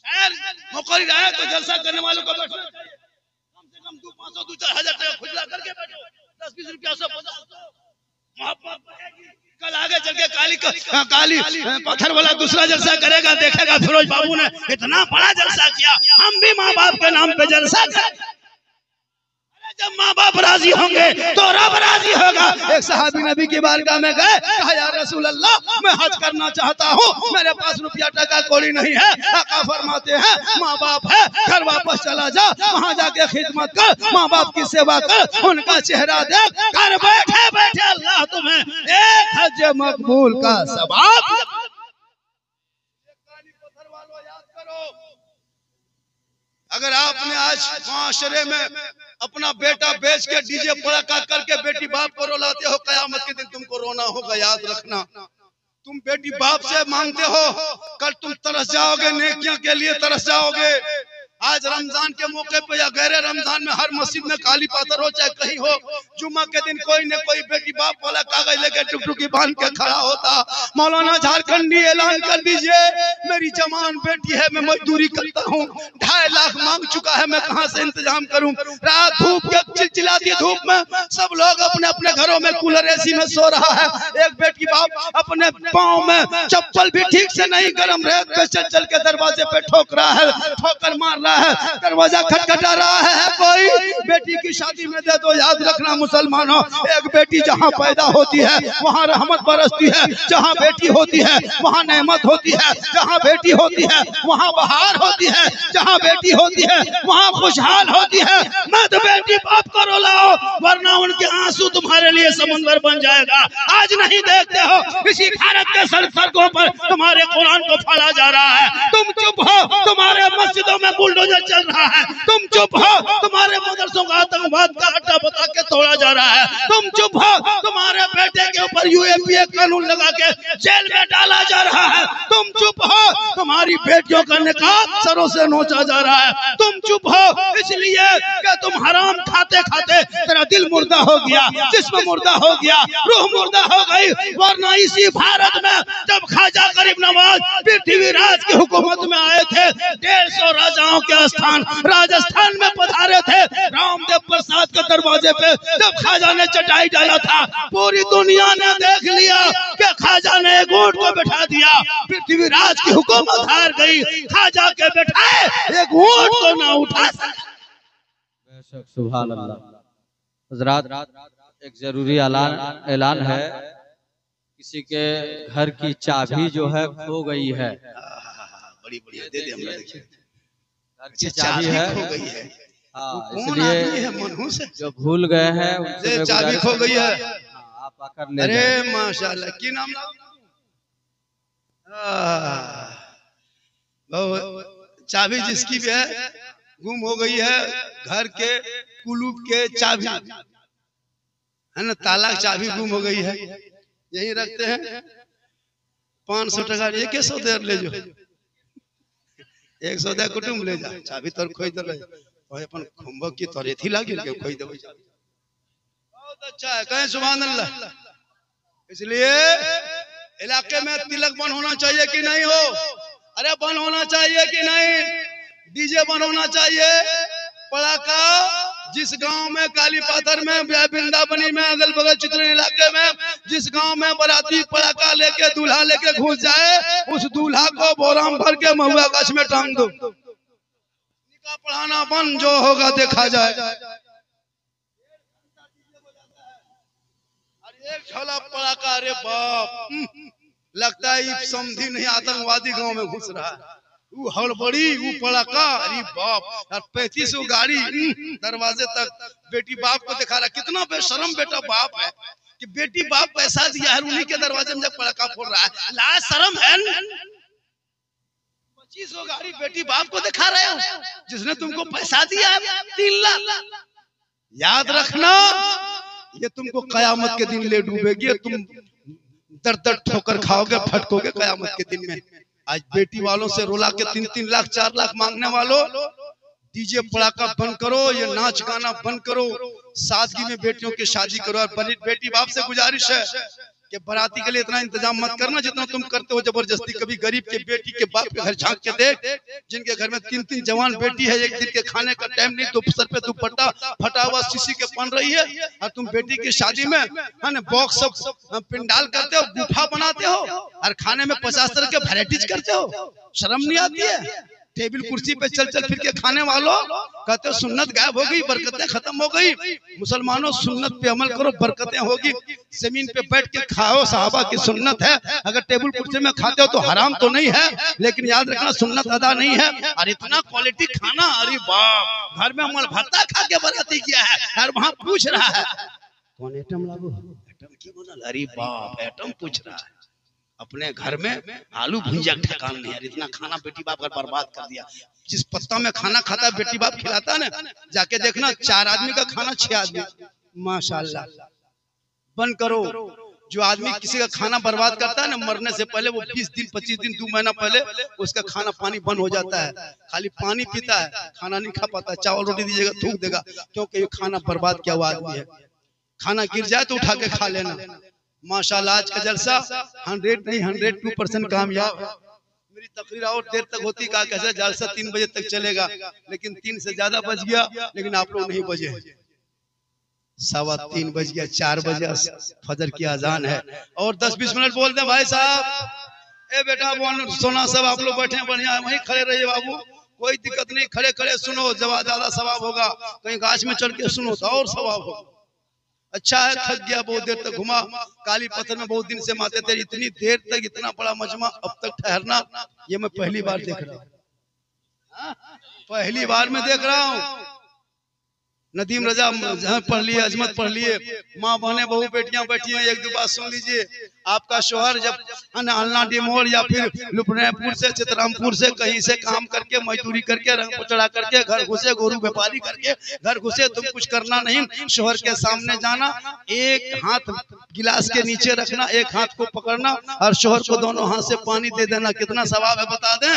शायद नौकरी आया तो जलसा करने वालों को बैठना चाहिए, कम से कम 200-500 2-4 हज़ार खुजला करके बैठो, 10-20 रुपया सब कल आगे चल के काली पत्थर वाला दूसरा जलसा करेगा, देखेगा फिरोज बाबू ने इतना बड़ा जलसा किया, हम भी माँ बाप के नाम पे जलसा करें। जब माँ बाप राजी होंगे तो रब राजी होगा। एक सहाबी नबी की बारगाह में गए, कहा या रसूल अल्लाह, मैं हज करना चाहता हूँ, मेरे पास रुपया टका कौड़ी नहीं है। आका फरमाते हैं माँ बाप है, घर वापस चला जा, वहाँ जाके खिदमत कर, माँ बाप की सेवा कर, उनका चेहरा देख, घर बैठे बैठे अल्लाह तुम्हें एक हज मकबूल का सवाब। अगर आपने आज माशरे में अपना बेटा बेच के डीजे पड़ाका करके बेटी बाप को रुलाते हो, कयामत के दिन तुमको रोना होगा, याद रखना। तुम बेटी बाप से मांगते हो, कल तुम तरस जाओगे, नेकियां के लिए तरस जाओगे। आज रमजान के मौके पे या गैर रमजान में हर मस्जिद में काली पाथर हो, चाहे कहीं हो, जुम्मा के दिन कोई न कोई बेटी बाप वाला कागज लेके टुकटुकी बांध के खड़ा होता। मौलाना झारखंडी ऐलान कर दीजिए, मेरी जवान बेटी है, मैं मजदूरी करता हूँ, 2.5 लाख मांग चुका है, मैं कहाँ से इंतजाम करूँ। रात धूप के चिलचिलाती धूप में सब लोग अपने अपने घरों में कूलर एसी में सो रहा है, एक बेटी बाप अपने पाँव में चप्पल भी ठीक से नहीं गर्म रहे, चल के दरवाजे पे ठोक रहा है, ठोकर मार रहा है, दरवाजा खटखटा रहा है, कोई बेटी की शादी में दे दो। याद रखना मुसलमानों, एक बेटी जहाँ पैदा होती है वहाँ रहमत बरसती है, जहाँ बेटी होती है वहाँ नेमत होती है, जहाँ बेटी होती है वहाँ बहार होती है, जहाँ बेटी होती है वहाँ खुशहाल होती है। मत बेटी बाप को रुलाओ, वरना उनके आंसू तुम्हारे लिए समंदर बन जाएगा। आज नहीं देखते हो इसी भारत के सड़कों पर तुम्हारे कुरान को फाड़ा जा रहा है, तुम चुप हो, तुम्हारे मस्जिदों में बुलडोजर चल रहा है, तुम चुप हो, तुम्हारे मदरसों का आतंकवाद का अड्डा बता के तोड़ा जा रहा है, तुम चुप हो, तुम्हारे बेटे के ऊपर यूएपीए कानून लगा के जेल में डाला जा रहा है, तुम चुप हो, तुम्हारी बेटियों का निकाह सरों से नोचा जा रहा है, तुम चुप हो, इसलिए कि तुम हराम खाते खाते तेरा दिल मुर्दा हो गया, जिस्म मुर्दा हो गया, रूह मुर्दा हो गई। वरना इसी भारत में जब ख्वाजा गरीब नवाज पृथ्वीराज की हुकूमत में आए थे, 150 राजाओं के स्थान राजस्थान में पधारे थे, रामदेव प्रसाद के दरवाजे पे जब ख्वाजा ने चटाई डाला था, पूरी दुनिया ने देख लिया कि ख्वाजा ने एक ऊंट को बैठा दिया, पृथ्वीराज की हुकूमत हार गई, ख्वाजा के बैठाए एक ऊंट को ना उठा सका। सुभान अल्लाह। हज़रात, एक जरूरी ऐलान है, किसी के घर की चाबी जो है खो गई है, बड़ी बढ़िया दे दे, हमरा देखिए घर की चाबी है, खो गई है। हाँ, इसलिए जो भूल गए हैं उनसे चाबी खो गई है, आप आकर ले। अरे माशाल्लाह, की नाम चाबी जिसकी भी है गुम हो गई है, घर के कुलूप के चाबी है ना, ताला चाबी गुम हो गई है, यही रखते हैं। 500 टका एक 100 देर ले जो, 100 दे कुटुंब ले जा, चाबी तोर खोई दे अपन खुम्बो की तोरे थी लागिल के खोई देबे। बहुत अच्छा है, कहें सुभान अल्लाह। इसलिए इलाके में तिलक बंद होना चाहिए कि नहीं हो? अरे बंद होना चाहिए कि नहीं? डीजे बंद होना चाहिए, पड़ाका जिस गांव में काली पाथर में, वृंदावनी में, अगल बगल चित्र इलाके में जिस गांव में बराती पड़ाका लेके दूल्हा लेके घुस जाए, उस दूल्हा को बोराम भर के महुआ गाछ में टांग दो। निकाह पढ़ाना बंद, जो होगा देखा जाए। एक झोला पड़ाका, अरे बाप, लगता है ये समझी नहीं आतंकवादी गांव में घुस रहा है। वो हड़बड़ी, वो पड़ाका, अरे बाप, और 3500 गाड़ी दरवाजे तक बेटी बाप को दिखा रहा। कितना बेशरम बेटा बाप है कि बेटी बाप पैसा दिया है, उन्हीं के दरवाजे में जब पड़ाका फोड़ रहा है। ला शर्म है। 2500 गाड़ी बेटी बाप को दिखा रहे हो, जिसने तुमको पैसा दिया है 3 लाख। याद रखना, ये तुमको कयामत के दिन ले डूबेगी। तुम दर दर ठोकर खाओगे, फटकोगे कयामत के दिन में। आज बेटी वालों से रुला के 3-3 लाख 4 लाख मांगने वालों, डीजे पड़ाका बंद करो, ये नाच गाना बंद करो, सादगी में बेटियों की शादी करो। और बेटी बाप से गुजारिश है कि बाराती के लिए इतना इंतजाम मत करना जितना तुम करते हो जबरदस्ती। कभी गरीब के बेटी के बाप के घर झांक के देख, जिनके घर में 3-3 जवान बेटी है, एक दिन के खाने का टाइम नहीं, तो सर पे दुपट्टा फटा हुआ शीशी के पन रही है, और तुम बेटी की शादी में है ना बॉक्स सब पिंडाल करते हो, गुफा बनाते हो, और खाने में 50 तरह के वैरायटीज करते हो। शर्म नहीं आती है? टेबल कुर्सी पे चल चल फिर के खाने वालों, कहते हो सुन्नत गायब हो गई, बरकतें खत्म हो गई। मुसलमानों, सुन्नत पे अमल करो, बरकतें होगी। जमीन पे बैठ के खाओ, सहाबा की सुन्नत है। अगर टेबल कुर्सी में खाते हो तो हराम तो नहीं है, लेकिन याद रखना सुन्नत अदा नहीं है। और इतना क्वालिटी खाना, अरे बाप, घर में अमल भत्ता खा के बराती किया है, और वहां पूछ रहा है कौन एटम लागू, एटम की बोला, अरे बाप, एटम पूछ रहा है। अपने घर में आलू भुंजिया ठिकान नहीं है, इतना खाना बेटी बाप का बर्बाद कर दिया। जिस पत्ता में खाना खाता है बेटी बाप खिलाता है ना, जाके देखना 4 आदमी का खाना 6 आदमी, माशाल्लाह। बंद करो। जो आदमी किसी का खाना बर्बाद करता है ना, मरने से पहले वो 20 दिन 25 दिन 2 महीना पहले उसका खाना पानी बंद हो जाता है। खाली पानी पीता है, खाना नहीं खा पाता। चावल रोटी दीजिएगा थूक देगा, क्योंकि ये खाना बर्बाद किया हुआ आदमी है। खाना गिर जाए तो उठा के खा लेना। माशाल्लाह, आज का जलसा 100 नहीं 102% कामयाब है। मेरी तकरीर और देर तक होती, कहा कैसे जलसा 3 बजे तक चलेगा, लेकिन 3 से ज्यादा बज गया, लेकिन आप लोग नहीं बजे। 3:15 बज गया, 4 बजे फजर की अजान है, और 10-20 मिनट बोल दे भाई साहब। ए बेटा बोल, सोना सब आप लोग बैठे बढ़िया, वहीं खड़े रहिए बाबू, कोई दिक्कत नहीं, खड़े खड़े सुनो, ज्यादा सवाब होगा। कहीं गाछ में चढ़ के सुनो तो और सवाब होगा। अच्छा है, थक गया, बहुत देर तक घुमा, काली पत्थर में बहुत दिन से माते थे, इतनी देर तक इतना बड़ा मजमा अब तक ठहरना, ये मैं पहली बार देख रहा हूँ, पहली बार मैं देख रहा हूँ। नदीम रजा पढ़ लिए, अजमत पढ़ लिए, माँ बहने बहू बेटियां बैठी हैं। एक दो बात सुन लीजिए। आपका शोहर जब अलना डिमोर या फिर लुपनेपुर से, चितरामपुर से, कहीं से काम करके, मजदूरी करके, रंग पुचड़ा करके घर घुसे, गोरू व्यापारी करके घर घुसे, तुम कुछ करना नहीं, शोहर के सामने जाना, एक हाथ गिलास के नीचे रखना, एक हाथ को पकड़ना, और शोहर को दोनों हाथ से पानी दे देना। कितना सवाब है बता दें?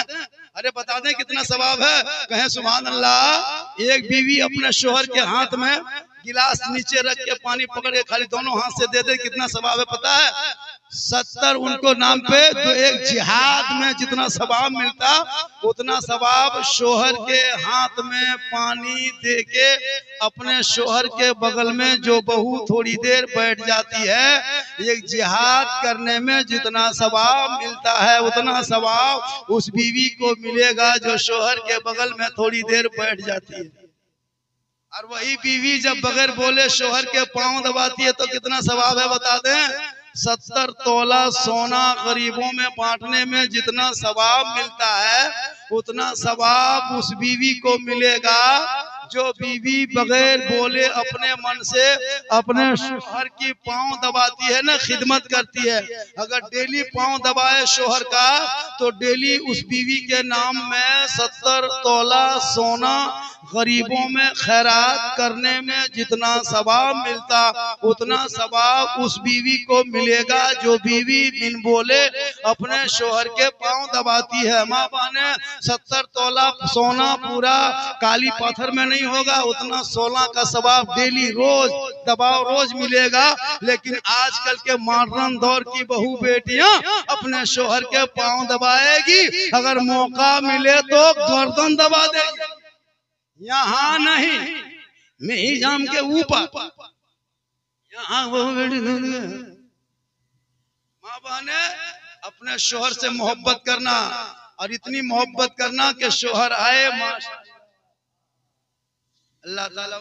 अरे बता दें कितना सवाब है? कहें सुभान अल्लाह। एक बीवी अपने शोहर के हाथ में गिलास नीचे रख के पानी पकड़ के खाली दोनों हाथ से दे दे, कितना सवाब है पता है? 70 उनको नाम पे, तो एक जिहाद में जितना सवाब मिलता, उतना सवाब शोहर के हाथ में पानी दे के अपने शोहर के बगल में जो बहू थोड़ी देर बैठ जाती है, एक जिहाद करने में जितना सवाब मिलता है, उतना सवाब उस बीवी को मिलेगा जो शोहर के बगल में थोड़ी देर बैठ जाती है। और वही बीवी जब बगैर बोले शोहर के पांव दबाती है तो कितना सवाब है बता दें? 70 तोला सोना गरीबों में बांटने में जितना सवाब मिलता है, उतना सवाब उस बीवी को मिलेगा जो बीवी बगैर बोले अपने मन से अपने शोहर की पांव दबाती है ना, खिदमत करती है। अगर डेली पांव दबाए शोहर का, तो डेली उस बीवी के नाम में 70 तोला सोना गरीबों में खैरात करने में जितना सवाब मिलता, उतना सवाब उस बीवी को मिलेगा जो बीवी बिन बोले अपने शोहर के पांव दबाती है। माँ बहने, 70 तोला सोना पूरा काली पत्थर में नहीं होगा, उतना 16 का सवाब डेली रोज दबाव रोज मिलेगा। लेकिन आजकल के मॉडर्न दौर की बहू बेटियां अपने शोहर के पांव दबाएगी, अगर मौका मिले तो गर्दन दबा देगी। यहाँ नहीं, मिजाम के ऊपर, यहाँ वो माँ बहने अपने शोहर से मोहब्बत करना, और इतनी मोहब्बत करना कि शोहर आए, अल्लाह ताला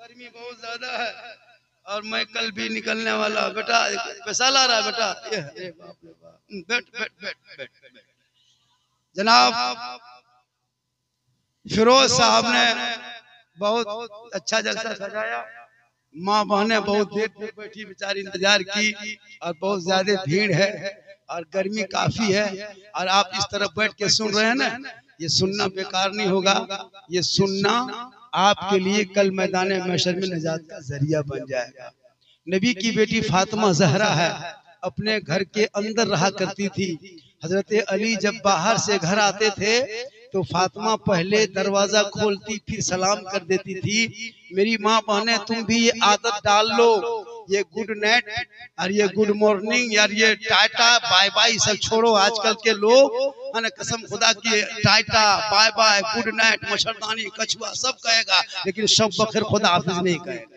गर्मी बहुत ज्यादा है और मैं कल भी निकलने वाला। बेटा पैसा ला रहा है बेटा, ये बाप रे बाप, बैठ बैठ बैठ बैठ बैठ। जनाब फिरोज साहब ने बहुत अच्छा जलसा सजाया। माँ बहनें बहुत देर तक बैठी बेचारी इंतजार की और बहुत ज्यादा भीड़ है और गर्मी काफी है। और आप इस तरफ बैठ के सुन रहे हैं ना, ये सुनना बेकार नहीं होगा। ये सुनना आपके लिए कल मैदान महशर में निजात का जरिया बन जाएगा। नबी की बेटी फातिमा जहरा है, अपने घर के अंदर रहा करती थी। हजरत अली जब बाहर से घर आते थे तो फातिमा पहले दरवाजा खोलती फिर सलाम कर देती थी। मेरी माँ बहने तुम भी ये आदत डाल लो, ये गुड नाइट और ये गुड मॉर्निंग यार ये टाटा बाय बाय सब छोड़ो। आजकल के लोग है कसम खुदा की tata bye bye good night मच्छरदानी कछुआ सब कहेगा, लेकिन शब बखैर खुदा हाफिज नहीं कहेगा।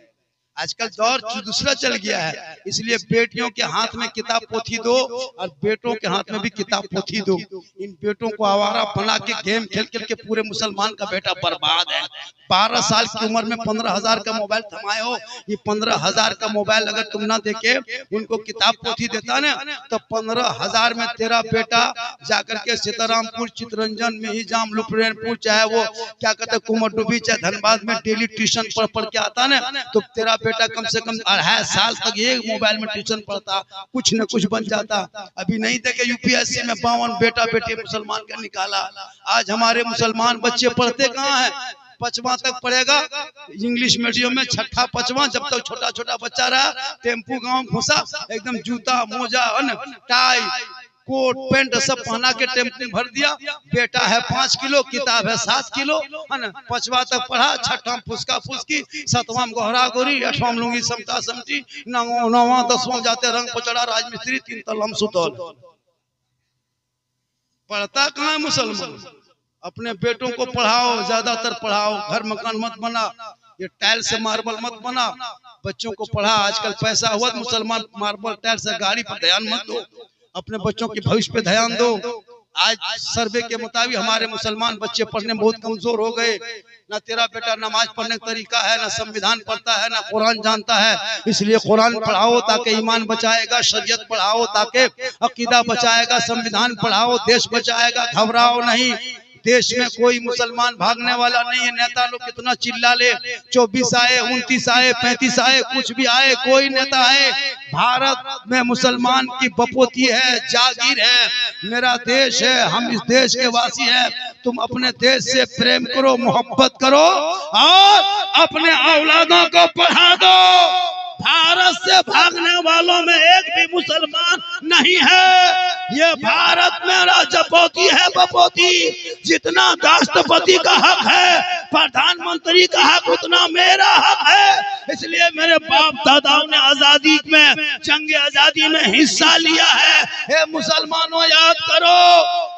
आजकल दौर दूसरा चल गया है, इसलिए बेटियों के हाथ में किताब पोथी दो और बेटों के हाथ में भी किताब पोथी दो। इन बेटों को आवारा बना के गेम खेल खेल के पूरे मुसलमान का बेटा बर्बाद है। 12 साल की उम्र में 15,000 का मोबाइल थमाए हो। ये 15,000 का मोबाइल अगर तुम ना देके उनको किताब पोथी देता ना तो 15,000 में तेरा बेटा जाकर के सीतारामपुर, चितरंजन, मेहिजाम, लुपरेनपुर, चाहे वो क्या कहते कुमरडुबी, चाहे धनबाद में डेली ट्यूशन पढ़ के आता ना, तो तेरा बेटा कम से कम 2.5 साल तक एक मोबाइल में ट्यूशन पढ़ता, कुछ न कुछ बन जाता। अभी नहीं देखे यूपीएससी में 52 बेटा बेटी मुसलमान का निकाला। आज हमारे मुसलमान बच्चे पढ़ते कहाँ है? 5वां तक पढ़ेगा इंग्लिश मीडियम में, 6ठा 5वां, जब तक छोटा छोटा बच्चा रहा टेम्पू गांव घुसा एकदम जूता मोजा टाई कोट पैंट सब पहना के टेम्पू भर दिया। बेटा है 5 किलो, किताब है 7 किलो, है ना। 5वां तक पढ़ा, 6ठा फुसका फुसकी, 7वां गोहरा गोरी, 8वां लुंगी समता समटी, 9वां 10वां जाते रंग पचड़ा राजमिस्त्री, 3 तलम सुतौल। पढ़ता कहाँ मुसलमान? अपने बेटों को पढ़ाओ, ज्यादातर पढ़ाओ। घर मकान मत बना, ये टाइल से मार्बल मत बना, बच्चों को पढ़ा। आजकल पैसा हुआ मुसलमान मार्बल टाइल से गाड़ी पर ध्यान मत दो, अपने बच्चों के भविष्य पे ध्यान दो। आज सर्वे के मुताबिक हमारे मुसलमान बच्चे पढ़ने में बहुत कमजोर हो गए। ना तेरा बेटा नमाज पढ़ने का तरीका है, ना संविधान पढ़ता है, ना कुरान जानता है। इसलिए कुरान पढ़ाओ ताकि ईमान बचाएगा, शरीयत पढ़ाओ ताकि अकीदा बचाएगा, संविधान पढ़ाओ देश बचाएगा। घबराओ नहीं, देश में कोई मुसलमान भागने वाला नहीं है। नेता लोग कितना चिल्ला ले, 24 आए, 29 आए, 35 आए, कुछ भी आए, कोई नेता है। भारत में मुसलमान की बपोती है, जागीर है, मेरा देश है, हम इस देश के वासी हैं। तुम अपने देश से प्रेम करो, मोहब्बत करो और अपने औलादों को पढ़ा दो। भारत से भागने वालों में एक भी मुसलमान नहीं है। ये भारत मेरा जपोती है, बपोती। जितना राष्ट्रपति का हक है, प्रधानमंत्री का हक, उतना मेरा हक है। इसलिए मेरे बाप दादाओं ने आजादी में, जंग आजादी में हिस्सा लिया है। हे मुसलमानों याद करो,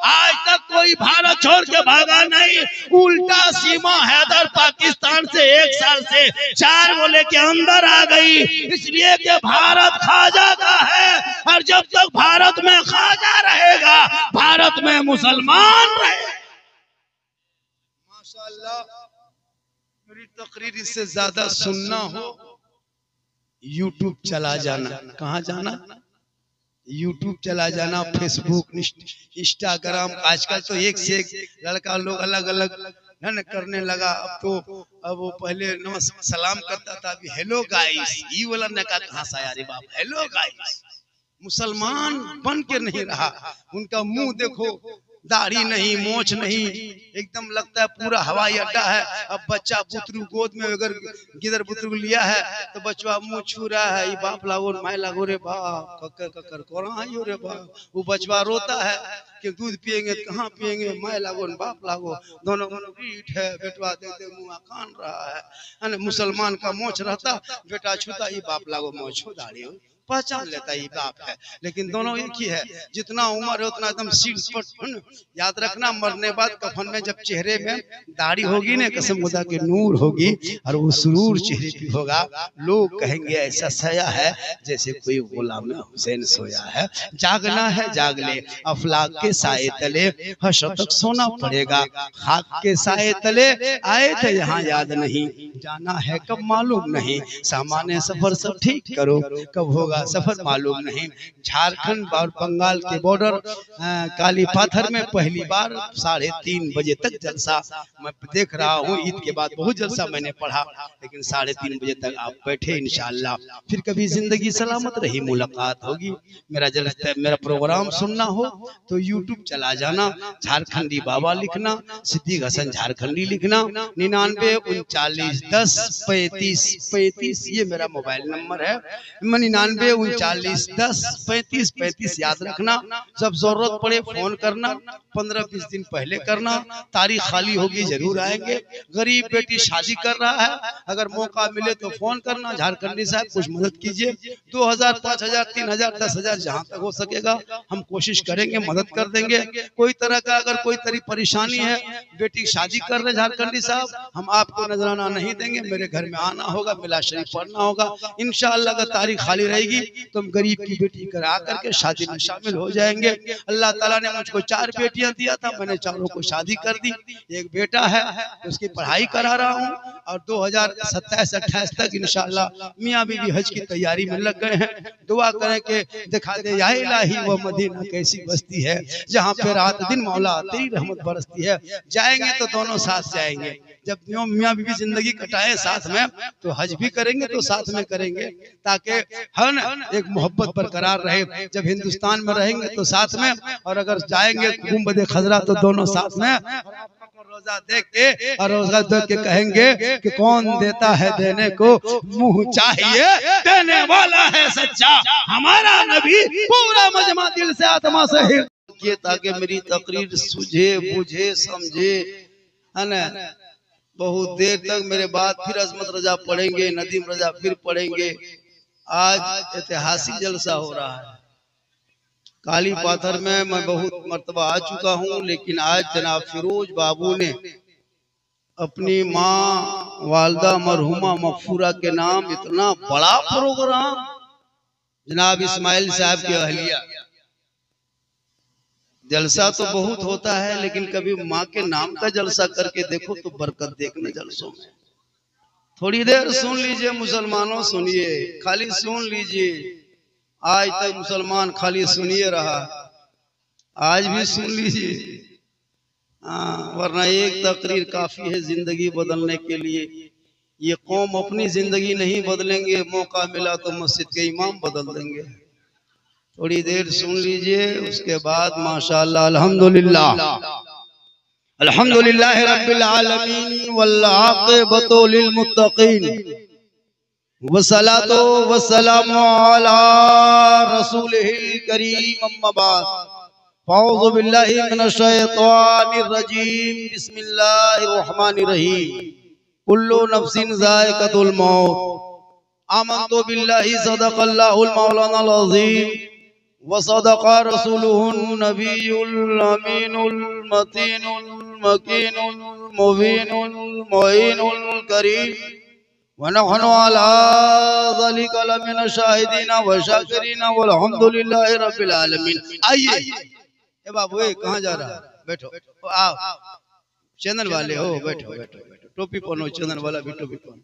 आज तक कोई भारत छोड़ के भागा नहीं। उल्टा सीमा हैदर पाकिस्तान से 1 साल से 4 गोले के अंदर आ गई, इसलिए कि भारत खाजा का है। और जब तक भारत में खाजा रहेगा, भारत में मुसलमान रहेगा। माशाअल्लाह, मेरी तकरीर इससे ज्यादा सुनना हो, यूट्यूब चला जाना। कहाँ जाना? यूट्यूब चला जाना, फेसबुक, इंस्टाग्राम। आजकल तो एक से एक लड़का लोग अलग अलग है न करने लगा। अब वो पहले नमस्कार सलाम करता था, अभी हेलो गाइस, ये वाला नका कहाँ से आया रे बाप, हेलो गाइस। मुसलमान बन के नहीं रहा। उनका मुंह देखो, दाढ़ी नहीं, मोछ नहीं, एकदम लगता है पूरा हवाई अड्डा है। अब बच्चा बुतरू गोद में अगर गिदर बुतरू लिया है तो बच्चा मुंह छू रहा है, ये बाप लागो माय लागो रे बाप, कक्कर कक्कर कोरा आयो रे बाप। वो बचवा रोता है कि दूध पिएंगे कहाँ पिएंगे, माय लागो बाप लागो, दोनों पीठ है। बेटवा देते मुँह कान रहा है। मुसलमान का मोछ रहता, बेटा छूता, ये बाप लागो मोछ दाढ़ी पहचान लेता ये बाप है, लेकिन दोनों एक ही है। जितना उम्र है उतना एकदम सिर पर। याद रखना, मरने बाद कफन में जब चेहरे में दाढ़ी होगी ना, कसम खुदा की नूर होगी और वो सुरूर चेहरे पे होगा, लोग कहेंगे ऐसा सोया है जैसे कोई गुलाम हुसैन सोया है। जागना है जाग ले, अफलाक के साए तले हशतक सोना पड़ेगा, खाक के साए तले आए थे यहाँ याद नहीं, जाना है कब मालूम नहीं, सामान्य सफर सब ठीक करो, कब होगा सफर मालूम नहीं। झारखंड और बंगाल के बॉर्डर काली पाथर में पहली बार 3:30 बजे तक जलसा मैं देख रहा हूँ। ईद के बाद बहुत जलसा मैंने पढ़ा, लेकिन 3:30 बजे तक आप बैठे इंशाअल्लाह। फिर कभी जिंदगी सलामत रही मुलाकात होगी। मेरा प्रोग्राम सुनना हो तो यूट्यूब चला जाना, झारखंडी बाबा लिखना, सिद्दीक हसन झारखंडी लिखना, 99 39 10 35 35 ये मेरा मोबाइल नंबर है। 99 39 10 35 35 याद रखना। जब जरूरत पड़े फोन करना, 15-20 दिन पहले करना, तारीख खाली होगी जरूर आएंगे। गरीब बेटी शादी कर रहा है, अगर मौका मिले तो फोन करना, झारखंडी साहब कुछ मदद कीजिए। 2000 5000 3000 10,000 जहाँ तक हो सकेगा हम कोशिश करेंगे, मदद कर देंगे। कोई तरह का अगर कोई तरह परेशानी है, बेटी शादी कर रहे झारखंडी साहब, हम आपको नजराना नहीं देंगे, मेरे घर में आना होगा, मिला शरीफ पढ़ना होगा इंशाअल्लाह। अगर तारीख खाली रहेगी तो हम गरीब की बेटी करा करके शादी में शामिल हो जाएंगे। अल्लाह ताला ने मुझको 4 बेटियां दिया था, मैंने चारों को शादी कर दी। एक बेटा है उसकी पढ़ाई करा रहा हूँ, और 2027-28 तक इंशाअल्लाह मियाँ बीवी हज की तैयारी में लग गए हैं। दुआ करें कि दिखा दे या इलाही वो मदीना कैसी बस्ती है जहाँ पे रात दिन मौला तेरी रहमत बरसती है। जाएंगे तो दोनों साथ जाएंगे। जब मियाँ बीवी जिंदगी कटाए साथ में तो हज भी करेंगे तो साथ में करेंगे, ताकि हर एक मोहब्बत बरकरार रहे। जब हिंदुस्तान में रहेंगे तो साथ में, और अगर जाएंगे गुंबद खजरा तो दोनों साथ में। रोजा देख के और रोजा देख के कहेंगे कि कौन देता है देने को, मुंह चाहिए देने वाला है सच्चा हमारा नबी, पूरा मजमा दिल से आत्मा से ये, ताकि मेरी तकरीर सूझे बुझे समझे, है ना। बहुत देर तक मेरे बाद फिर अजमत रजा पढ़ेंगे, नदीम रजा फिर पढ़ेंगे। आज ऐतिहासिक जलसा हो रहा है काली पाथर में। मैं बहुत मर्तबा आ चुका हूँ, लेकिन आज जनाब फिरोज बाबू ने अपनी माँ वालदा मरहुमा मगफूरा के नाम इतना बड़ा प्रोग्राम, जनाब इस्माइल साहब की अहलिया। जलसा तो बहुत होता है, लेकिन कभी माँ के नाम का जलसा करके देखो तो बरकत देखना जलसों में। थोड़ी देर सुन लीजिए मुसलमानों, सुनिए, खाली सुन लीजिए। आज तक मुसलमान खाली सुनिए रहा, आज भी सुन लीजिए। वरना एक तकरीर काफी है जिंदगी बदलने के लिए। ये कौम अपनी जिंदगी नहीं बदलेंगे, मौका मिला तो मस्जिद के इमाम बदल देंगे। थोड़ी देर सुन लीजिए, उसके बाद माशाअल्लाह अल्हम्दुलिल्लाह अल्हम्दुलिल्लाह रब्बिल आलमीन वल आक़िबतु लिल मुत्तक़ीन वस्सलातु वस्सलामु अला रसूलिहिल करीम अम्मा बाद। औज़ु बिल्लाहि मिनश शैतानिर रजीम, बिस्मिल्लाहिर रहमानिर रहीम। कुल्लु नफ्सिन ज़ाइक़तुल मौत, आमन्तु बिल्लाहि सदक़ल्लाहुल मौलानाल अज़ीम व सदक़ा रसूलुहुन नबियुल अमीनुल मतीनुल मकीनुल मुबीनुल मुईनुल करीम व नहनु अला ज़ालिका लमिन शाहिदीन व शाकिरीन वल्हम्दुलिल्लाहि रब्बिल आलमीन। आइए ए बाबू, कहाँ जा रहा है? बैठो, आओ, चैनल वाले हो, बैठो बैठो बैठो, टोपी पहनो, चैनल वाला भी टोपी पहनो।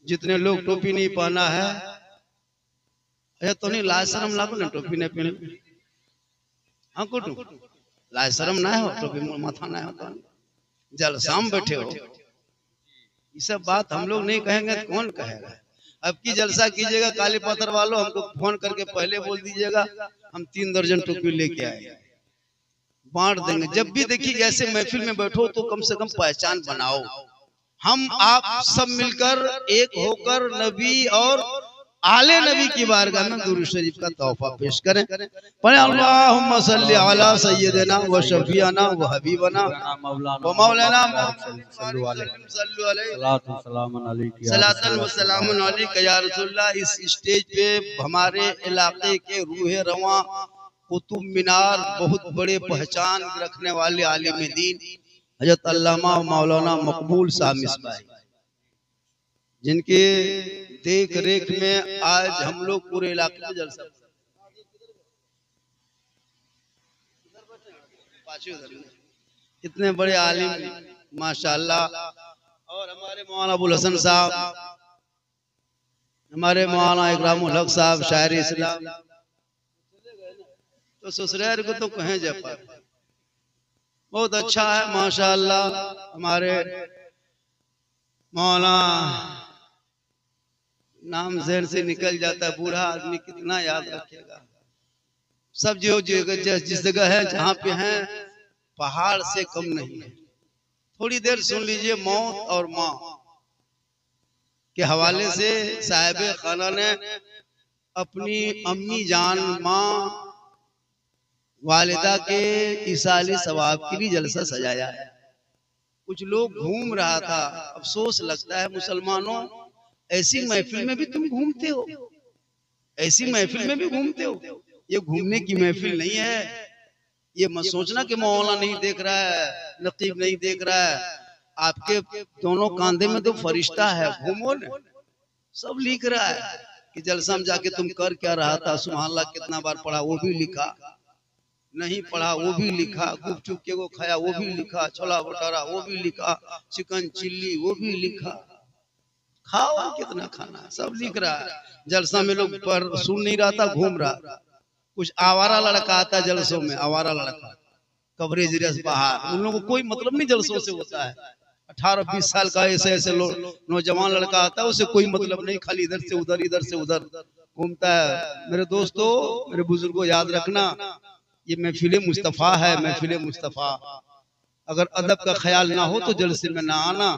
जितने लोग टोपी नहीं पहना है, तो नहीं लाज शर्म लागो ना टोपी नहीं पहने। हाँ कुटू लाज शर्म ना हो, टोपी माथा ना हो तो जलसा में बैठे हो। ये सब बात हम लोग नहीं कहेंगे तो कौन कहेगा? अब की जलसा कीजिएगा काली पत्थर वालों, हमको फोन करके पहले बोल दीजिएगा, हम 3 दर्जन टोपी लेके आए, बांट देंगे। जब भी देखिए ऐसे महफिल में बैठो तो कम से कम पहचान बनाओ। हम आप सब मिलकर एक होकर नबी और आले नबी की बारगाह में दुरूद शरीफ का तोहफा पेश करें। पढ़े अल्लाहुम्मा सल्ली अला सय्यिदना व शफीअना व हबीबना व मौलाना सल्लल्लाहु अलैहि या रसूलल्लाह। इस स्टेज पे हमारे इलाके के रूहे रवां कुतुब मीनार बहुत बड़े पहचान रखने वाले आलिम दीन हजरत अल्लामा मौलाना मकबूल साहब मिसबाह, जिनके देख रेख में आज हम लोग पूरे इलाके में जलसा, इतने बड़े आलिम माशाअल्लाह। और हमारे मौलाना अबुल हसन साहब, हमारे मौलाना इकरामुल हक साहब शायर इस्लाम, तो ससुराल को तो कहें जा पाए, बहुत अच्छा है माशाअल्लाह। हमारे मौलाना नाम जहन से निकल जाता है, बूढ़ा आदमी कितना याद रखेगा। सब जो जिस जगह है जहाँ पे हैं पहाड़ से कम नहीं है। थोड़ी देर सुन लीजिए मौत और माँ के हवाले से साहिब खाना ने अपनी अम्मी जान माँ वालिदा के इसाले सवाब के लिए जलसा सजाया है। कुछ लोग घूम रहा था, अफसोस लगता है मुसलमानों, ऐसी महफिल में भी तुम घूमते हो, ऐसी महफिल में भी घूमते हो। ये घूमने की महफिल नहीं है। ये मत सोचना कि मौलाना नहीं देख रहा है, नकीब नहीं देख रहा है। आपके दोनों कांधे में तो फरिश्ता है, घूमो न। सब लिख रहा है कि जलसा में जाके तुम कर क्या रहा था, सुभान अल्लाह कितना बार पढ़ा वो भी लिखा, नहीं पढ़ा वो भी लिखा, गुपचुप के वो खाया वो भी लिखा, छोला भटूरा वो भी लिखा, चिकन चिल्ली वो भी लिखा, खाओ कितना खाना, सब लिख रहा है। जलसा में लोग पर सुन नहीं रहा था, घूम रहा। कुछ आवारा लड़का आता है जलसों में, आवारा लड़का कवरेज रस बाहर, उन लोगों को कोई मतलब नहीं जलसों से होता है। 18-20 साल का ऐसे ऐसे नौजवान लड़का आता है, उसे कोई मतलब नहीं, खाली इधर से उधर इधर से उधर घूमता है। मेरे दोस्तों, मेरे बुजुर्गों, याद रखना ये महफिल मुस्तफा है, महफिल मुस्तफा। अगर अदब का ख्याल ना हो तो जलसे में ना आना,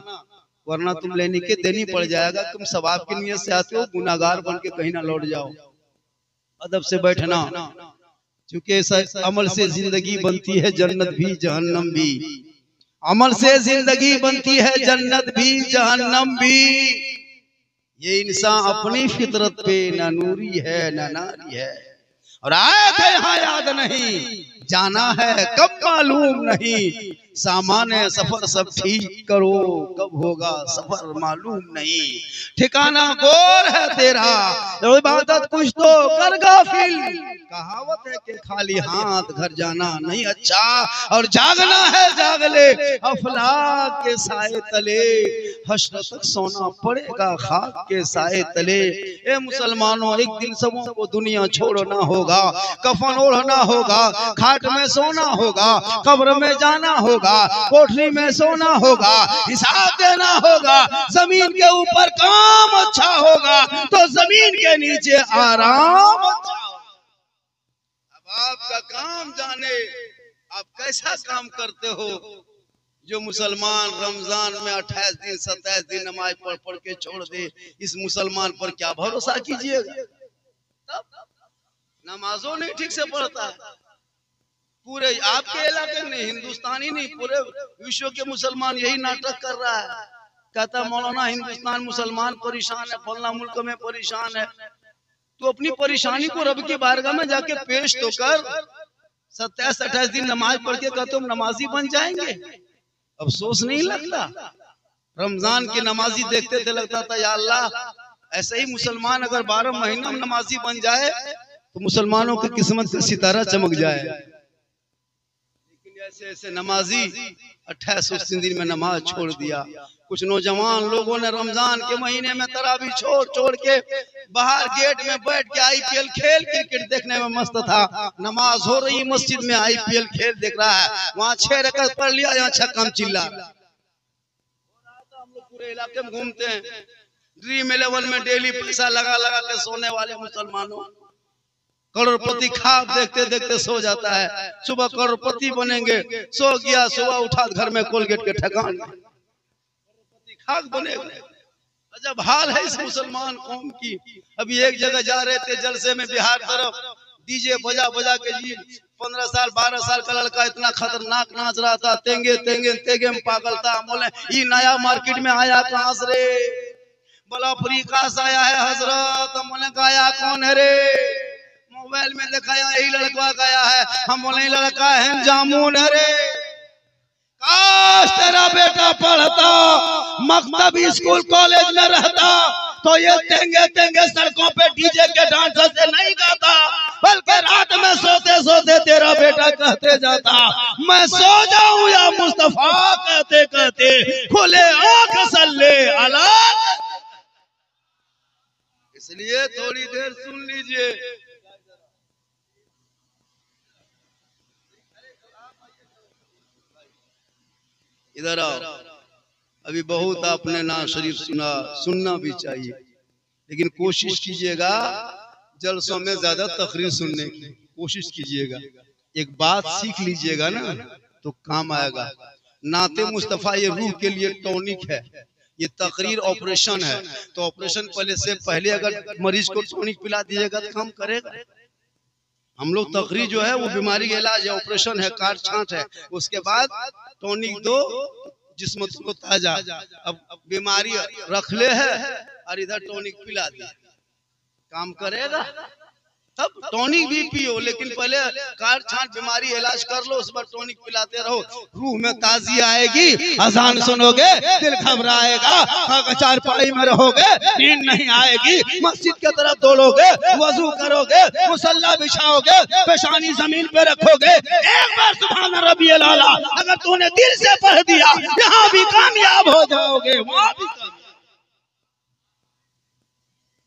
वरना तुम लेने के देनी पड़ जाएगा। तुम सवाब की नियत से आते हो, गुनाहगार बन के कहीं ना लौट जाओ। अदब से बैठना, क्योंकि अमल से जिंदगी बनती है जन्नत भी जहन्नम भी, अमल से जिंदगी बनती है जन्नत भी जहन्नम भी। ये इंसान अपनी फितरत पे न नूरी है न नारी है। और आए थे यहाँ याद नहीं, जाना है कब मालूम नहीं, सामान्य सफर सब ठीक करो, कब होगा सफर मालूम नहीं। ठिकाना गोर है तेरा, इबादत कुछ तो कर गाफिल, कहावत है कि खाली हाथ घर जाना नहीं अच्छा, और जागना है जाग ले अफलाक के साए तले, हश्र तक सोना पड़ेगा खाक के साए तले। ए मुसलमानों, एक दिन सबों को दुनिया छोड़ना होगा, कफन ओढ़ना होगा, खाट में सोना होगा, कब्र में जाना होगा, कोठरी में सोना होगा, हिसाब देना होगा। जमीन के ऊपर काम अच्छा होगा तो जमीन के नीचे आराम अच्छा होगा। अब आपका काम जाने आप कैसा काम करते हो। जो मुसलमान रमजान में 28 दिन 27 दिन नमाज पढ़ पढ़ के छोड़ दे, इस मुसलमान पर क्या भरोसा कीजिएगा। नमाजों नहीं ठीक से पढ़ता है। पूरे आपके इलाके में, हिंदुस्तानी नहीं, पूरे विश्व के मुसलमान यही नाटक कर रहा है। कहता मौलाना हिंदुस्तान मुसलमान परेशान है, फलना मुल्क में परेशान है। तो अपनी परेशानी को रब की बारगाह में जाके पेश तो कर। 27-28 दिन नमाज पढ़ के कहते तुम नमाजी बन जाएंगे, अफसोस नहीं लगता। रमजान की नमाजी देखते थे, लगता था या अल्लाह ऐसे ही मुसलमान अगर 12 महीना में नमाजी बन जाए तो मुसलमानों की किस्मत से सितारा चमक जाए। लेकिन ऐसे ऐसे नमाजी 28 दिन में नमाज छोड़ दिया। कुछ नौजवान लोगों ने रमजान के महीने में तरावी छोड़ छोड़ के बाहर गेट में बैठ के IPL खेल, क्रिकेट देखने में मस्त था। नमाज हो रही मस्जिद में, IPL खेल देख रहा है, वहाँ 6 रकात पढ़ लिया, यहाँ 6 कम चिल्ला। हम लोग पूरे इलाके में घूमते हैं, ड्रीम 11 में डेली पैसा लगा लगा के सोने वाले मुसलमानों, करोड़पति खाब देखते देखते सो जाता है। सुबह करोड़पति बनेंगे, सो गया, सुबह उठा घर में कोलगेट के ठकान, खाक बनेगा। जब हाल है इस मुसलमान कौम की। अभी एक जगह जा रहे थे जलसे में बिहार तरफ, डीजे बजा बजा के जी 15 साल 12 साल का लड़का इतना खतरनाक नाच रहा था, तेंगे तेंगे तेंगे में पागल था। बोले ये नया मार्केट में आया कहां से रे? बोला अफ्रीका से आया है हजरत। बोले गाया कौन है रे? मोबाइल में दिखाया यही लड़का गाया है। हम बोले लड़का है जामुन है रे। काश तेरा बेटा पढ़ता, मकतब स्कूल कॉलेज में रहता तो ये तेंगे तेंगे सड़कों पे डीजे के डांसर से नहीं गाता, बल्कि रात में सोते सोते तेरा बेटा कहते जाता मैं सो जाऊं या मुस्तफा, कहते कहते खुले आंख सल्ले अला। इसलिए थोड़ी देर सुन लीजिए। इधर आओ। अभी बहुत आपने ना शरीफ सुना, सुनना भी चाहिए, लेकिन कोशिश कीजिएगा जलसों में ज्यादा तकरीर सुनने की कोशिश कीजिएगा। एक बात सीख लीजिएगा ना तो काम आएगा। नाते मुस्तफा ये रूह के लिए टॉनिक है, ये तकरीर ऑपरेशन है। तो ऑपरेशन पहले अगर मरीज को टॉनिक पिला दीजिएगा तो काम करेगा। हम लोग तकरीर जो है वो बीमारी का इलाज है, ऑपरेशन है, काट छांट है। उसके बाद टॉनिक दो जिस्म को ताजा। अब बीमारी रख ले है और इधर टॉनिक पिला दिया, काम करेगा? तब टॉनिक भी पियो, लेकिन पहले काट छांट बीमारी इलाज कर लो, उस पर टॉनिक पिलाते रहो। रूह में ताजी आएगी, अजान सुनोगे दिल घबराएगा, चारपाई में रहोगे नींद नहीं आएगी, मस्जिद की तरफ दौड़ोगे, वजू करोगे, मुसल्ला बिछाओगे, पेशानी जमीन पे रखोगे, एक बार सुभान रब्बियल आला अगर तूने दिल से पढ़ दिया, यहाँ भी कामयाब हो जाओगे, वहाँ भी कामयाब।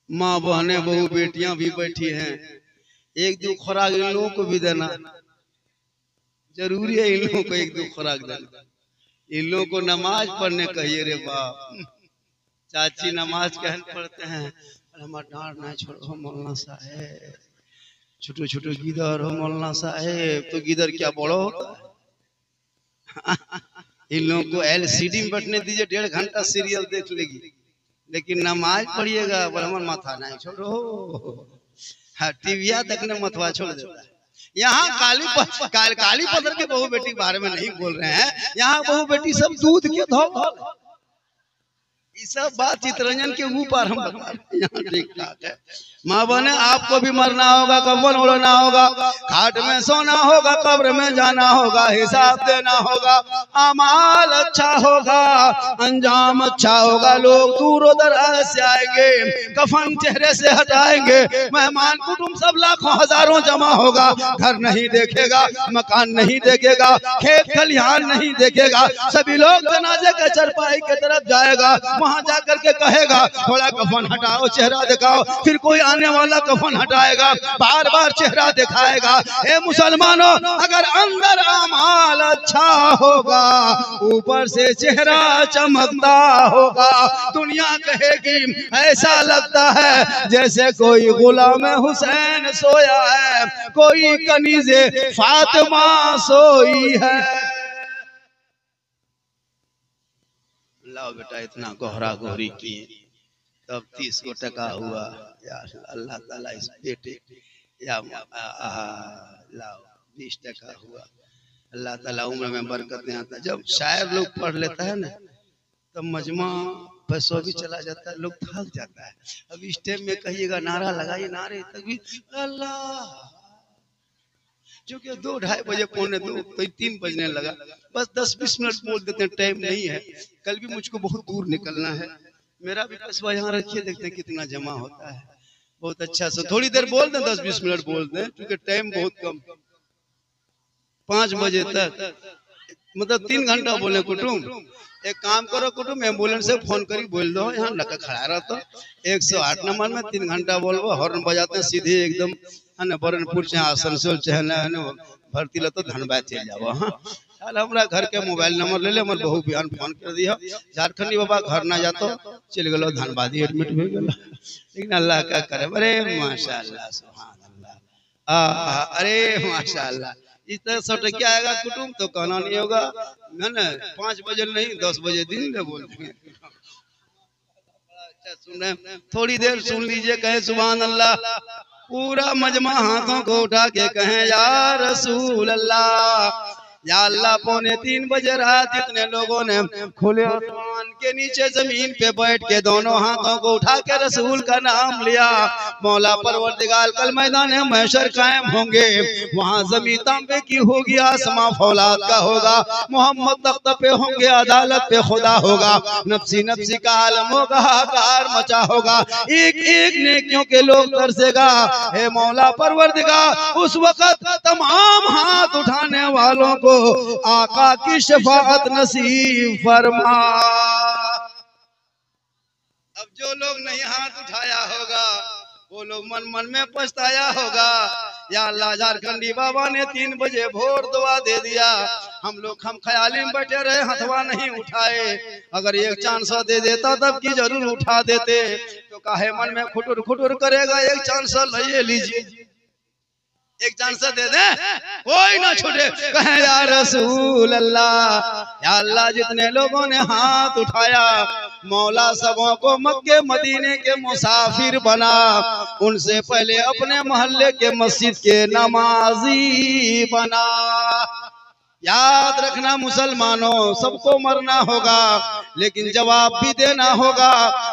माँ बहने बहू बेटियां भी बैठी हैं, एक दो खुराक इन लोगों को भी देना जरूरी है। इन लोगों को एक दो खुराक देना। इन लोगों को नमाज पढ़ने कहिए रे बाप। चाची नमाज कहन पढ़ते हैं, हमारा डांट ना छोड़ो मौलाना साहेब, छोटो छोटो गिदर हो मौलाना साहेब। तो गिदर क्या बड़ो होता है? इन लोगों को LCD में बैठने दीजिए, 1.5 घंटा सीरियल देख लेगी, लेकिन नमाज पढ़िएगा ब्राह्मण माथा नहीं छोड़ो। हाँ, टीविया देखने मतवा छोड़ देता है। यहाँ काली पत्थर के बहू बेटी के बारे में नहीं बोल रहे हैं। यहाँ बहू बेटी सब दूध के धो, ये सब बात चितरंजन के ऊपर हम बता रहे हैं। यहाँ ठीक ठाक है। माँ बहने आपको भी मरना होगा, कफन ओढ़ना होगा, खाट में सोना होगा, कब्र में जाना होगा, हिसाब देना होगा। अमाल अच्छा होगा, अंजाम अच्छा होगा, लोग दूर दराज से आएंगे, कफन चेहरे से हटाएंगे, मेहमान कुटुंब सब लाखों हजारों जमा होगा। घर नहीं देखेगा, मकान नहीं देखेगा, खेत खलिहान नहीं देखेगा, सभी लोग जनाजे के चरपाई की तरफ जाएगा। वहां जाकर के कहेगा थोड़ा कफन हटाओ, चेहरा दिखाओ, फिर कोई आने वाला कफन हटाएगा, बार बार चेहरा दिखाएगा। ए मुसलमानों, अगर अंदर अमाल अच्छा होगा, ऊपर से चेहरा चमकता होगा, दुनिया कहेगी ऐसा लगता है जैसे कोई गुलाम हुसैन सोया है, कोई कनीज़े फातिमा सोई है। लाओ बेटा, इतना गोहरा गोहरी किए तब 30 को टका हुआ। यार अल्लाह ताला इस बेटे या लाओ 20 टका हुआ। अल्लाह ताला उम्र में बरकत नहीं आता। जब शायर लोग पढ़ लेता है ना तब मजमा पैसों भी चला जाता है, लोग थक जाता है। अब इस टाइम में कहिएगा नारा लगाइए, नारे तभी अल्लाह, जो कि 2-2:30 बजे, 2:45 तो 3 बजने लगा। बस 10-20 मिनट बोल देते हैं, टाइम नहीं है। कल भी मुझको बहुत दूर निकलना है, मेरा भी कस्बा यहाँ रखिए, देखते हैं कितना जमा होता है। बहुत अच्छा से थोड़ी देर बोल दें, 10-20 मिनट बोल दें, क्योंकि टाइम बहुत कम। 5 बजे तक मतलब 3 घंटा बोले कुटुम। एक काम करो कुटुम, एम्बुलेंस से फोन करी बोल दो, यहाँ लगा खड़ा रहता 108 नंबर में 3 घंटा बोलबो, हॉर्न बजाते हैं सीधे एकदम है ना, बरनपुर चाहे आसनसोल चाहे ना भर्ती लो तो धनबाद चल जाओ। हाँ, चल हमारा घर के मोबाइल नंबर ले ले, हमारे बहू बिहान फोन कर दिया, झारखंडी बाबा घर ना जातो चल गलो धनबादी एडमिट हो गलो। लेकिन अल्लाह क्या करे, अरे माशाअल्लाह सुभान अल्लाह, अरे माशाअल्लाह। इस तरह से क्या आएगा कुटुम तो कहना नहीं होगा, है ना। 5 बजे नहीं 10 बजे दिन ले बोल देंगे। सुने थोड़ी देर सुन लीजिए, कहे सुभान अल्लाह। पूरा मजमा हाथों को उठा के कहें या रसूल अल्लाह। या अल्लाह, 2:45 बजे रात इतने लोगों ने खुले आसमान के नीचे जमीन पे बैठ के दोनों हाथों को उठा के रसूल का नाम लिया। मौला परवरदिगार कल मैदान महशर कायम होंगे, वहाँ जमीन तांबे की होगी, आसमां फौलाद का होगा, मोहम्मद तख्त पे होंगे, अदालत पे खुदा होगा, नफ्सी नफ्सी का आलम होगा, हाहाकार मचा होगा, एक एक नेकियों के लोग तरसेगा। हे मौला परवरदिगार, उस वक्त तमाम हाथ उठाने वालों को आका की शफाअत नसीब फरमा। अब जो लोग नहीं हाथ उठाया होगा वो लोग मन मन में पछताया होगा। या अल्लाह, झारखंडी बाबा ने 3 बजे भोर दुआ दे दिया, हम लोग हम ख्याली में बैठे रहे, हथवा नहीं उठाए। अगर एक चांस दे देता तब की जरूर उठा देते, तो काहे मन में खुटुर खुटुर करेगा। एक चांस ले लीजिए, एक चांस दे दे, कोई ना छूटे। कहे या रसूल अल्लाह। या अल्लाह, जितने लोगों ने हाथ उठाया मौला सबों को मक्के मदीने के मुसाफिर बना, उनसे पहले अपने मोहल्ले के मस्जिद के नमाजी बना। याद रखना मुसलमानों, सबको मरना होगा लेकिन जवाब भी देना होगा।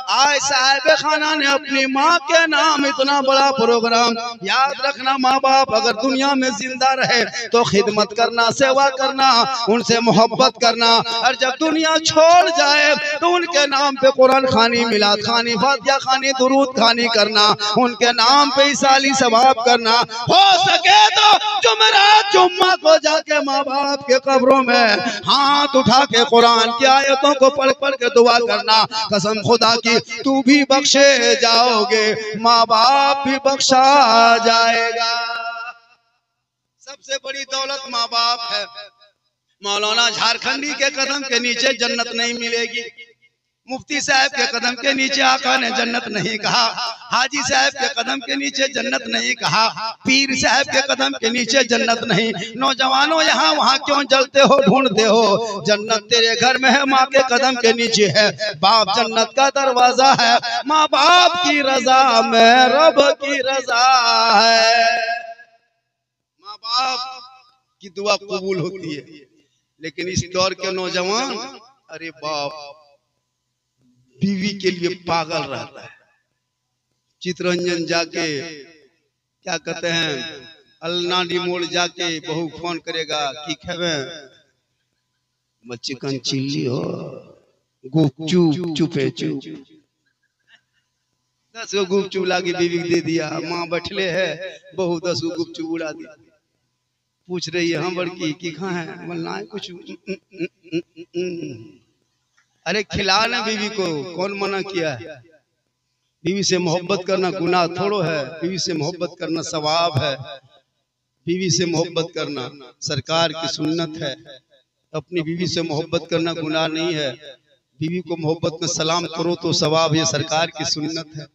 आज साहिब खाना ने अपनी माँ के नाम इतना बड़ा प्रोग्राम, याद रखना माँ बाप अगर दुनिया में जिंदा रहे तो खिदमत करना, सेवा करना, उनसे मोहब्बत करना, और जब दुनिया छोड़ जाए तो उनके नाम पे कुरान खानी, मिलाद खानी, फातिहा खानी, दुरूद खानी करना, उनके नाम पे इसाली सवाब करना। हो सके तो जुमेरात जुम्मा को जाके माँ बाप के कब्रों में हाथ उठा के कुरान की आयतों को पढ़ पढ़ के दुआ करना। कसम खुदा की तू भी बख्शे जाओगे, माँ बाप भी बख्शा जाएगा। सबसे बड़ी दौलत माँ बाप है। मौलाना झारखंडी के कदम के नीचे जन्नत नहीं मिलेगी, मुफ्ती साहब के कदम के नीचे आका ने जन्नत नहीं कहा, हाजी साहब के कदम के नीचे जन्नत नहीं कहा, पीर साहब के कदम के नीचे जन्नत नहीं। नौजवानों यहाँ वहाँ क्यों जलते हो, ढूंढते हो? जन्नत तेरे घर में है, माँ के कदम के नीचे है। बाप जन्नत का दरवाजा है, माँ बाप की रजा में रब की रजा है। माँ बाप की दुआ कबूल होती है, लेकिन इस दौर के नौजवान अरे बाप बीवी के लिए पागल रहता है। चितरंजन जाके क्या कहते हैं, अलनाडी मोड़ जाके बहू फोन करेगा कि खेवे चिकन चिल्ली हो, गुपचुप चुपे चुप 10 गो गुपचुप लागी बीवी दे दिया। माँ बैठले है, बहू 10 गो गुपचुप उड़ा दी। पूछ रही है, हाँ बड़की की कहाँ है? बोलना है कुछ। अरे खिलाना बीवी को, कौन मना किया है? बीवी से मोहब्बत करना गुनाह थोड़ो है, बीवी से मोहब्बत करना सवाब है। बीवी से मोहब्बत करना सरकार की सुन्नत है। अपनी बीवी से मोहब्बत करना गुनाह नहीं है। बीवी को मोहब्बत में सलाम करो तो सवाब, ये सरकार की सुन्नत है।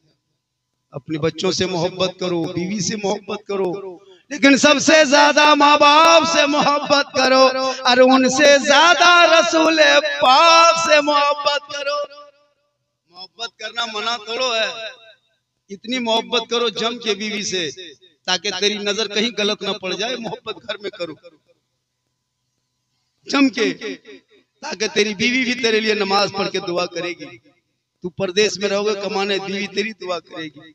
अपने बच्चों से मोहब्बत करो, बीवी से मोहब्बत करो, लेकिन सबसे ज्यादा माँ बाप से मोहब्बत करो, और उनसे ज्यादा रसूल पाक से मोहब्बत करो। मोहब्बत करना मना थोड़ो है, इतनी मोहब्बत करो जम के बीवी से, ताकि तेरी नजर कहीं गलत ना पड़ जाए। मोहब्बत घर में करो जम के, ताकि तेरी बीवी भी तेरे लिए नमाज पढ़ के दुआ करेगी। तू परदेश में रहोगे कमाने, बीवी तेरी दुआ करेगी।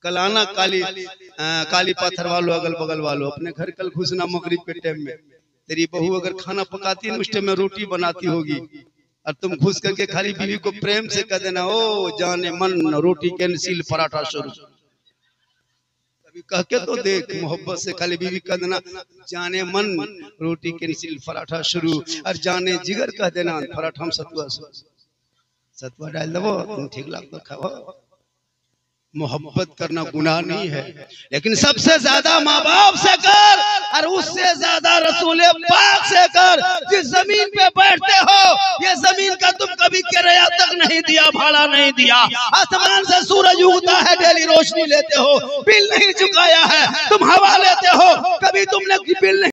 कल आना काली पाथर वालों, अगल बगल वालों, अपने घर कल घुसना मगरिब के टाइम में। तेरी बहू अगर खाना पकाती है, उस टाइम में रोटी बनाती होगी, और तुम घुस करके खाली बीवी को प्रेम से कह देना, ओ जाने मन रोटी कैंसिल पराठा शुरू। कभी कह के तो देख, मोहब्बत से खाली बीवी कह देना, जाने मन रोटी कैंसिल पराठा शुरू, और जाने जिगर कह देना पराठा में सतुआ डाल दो, तुम ठीक लगता खाओ। मोहब्बत करना गुनाह नहीं है, लेकिन सबसे ज्यादा माँ बाप से कर, और उससे ज्यादा रसूल पाक से कर। जिस जमीन पे बैठते हो, ये जमीन का तुम कभी किराया तक नहीं दिया, भाड़ा नहीं दिया। आसमान से सूरज उगता है, डेली रोशनी लेते हो, बिल नहीं चुकाया है। तुम हवा लेते हो, कभी तुमने बिल नहीं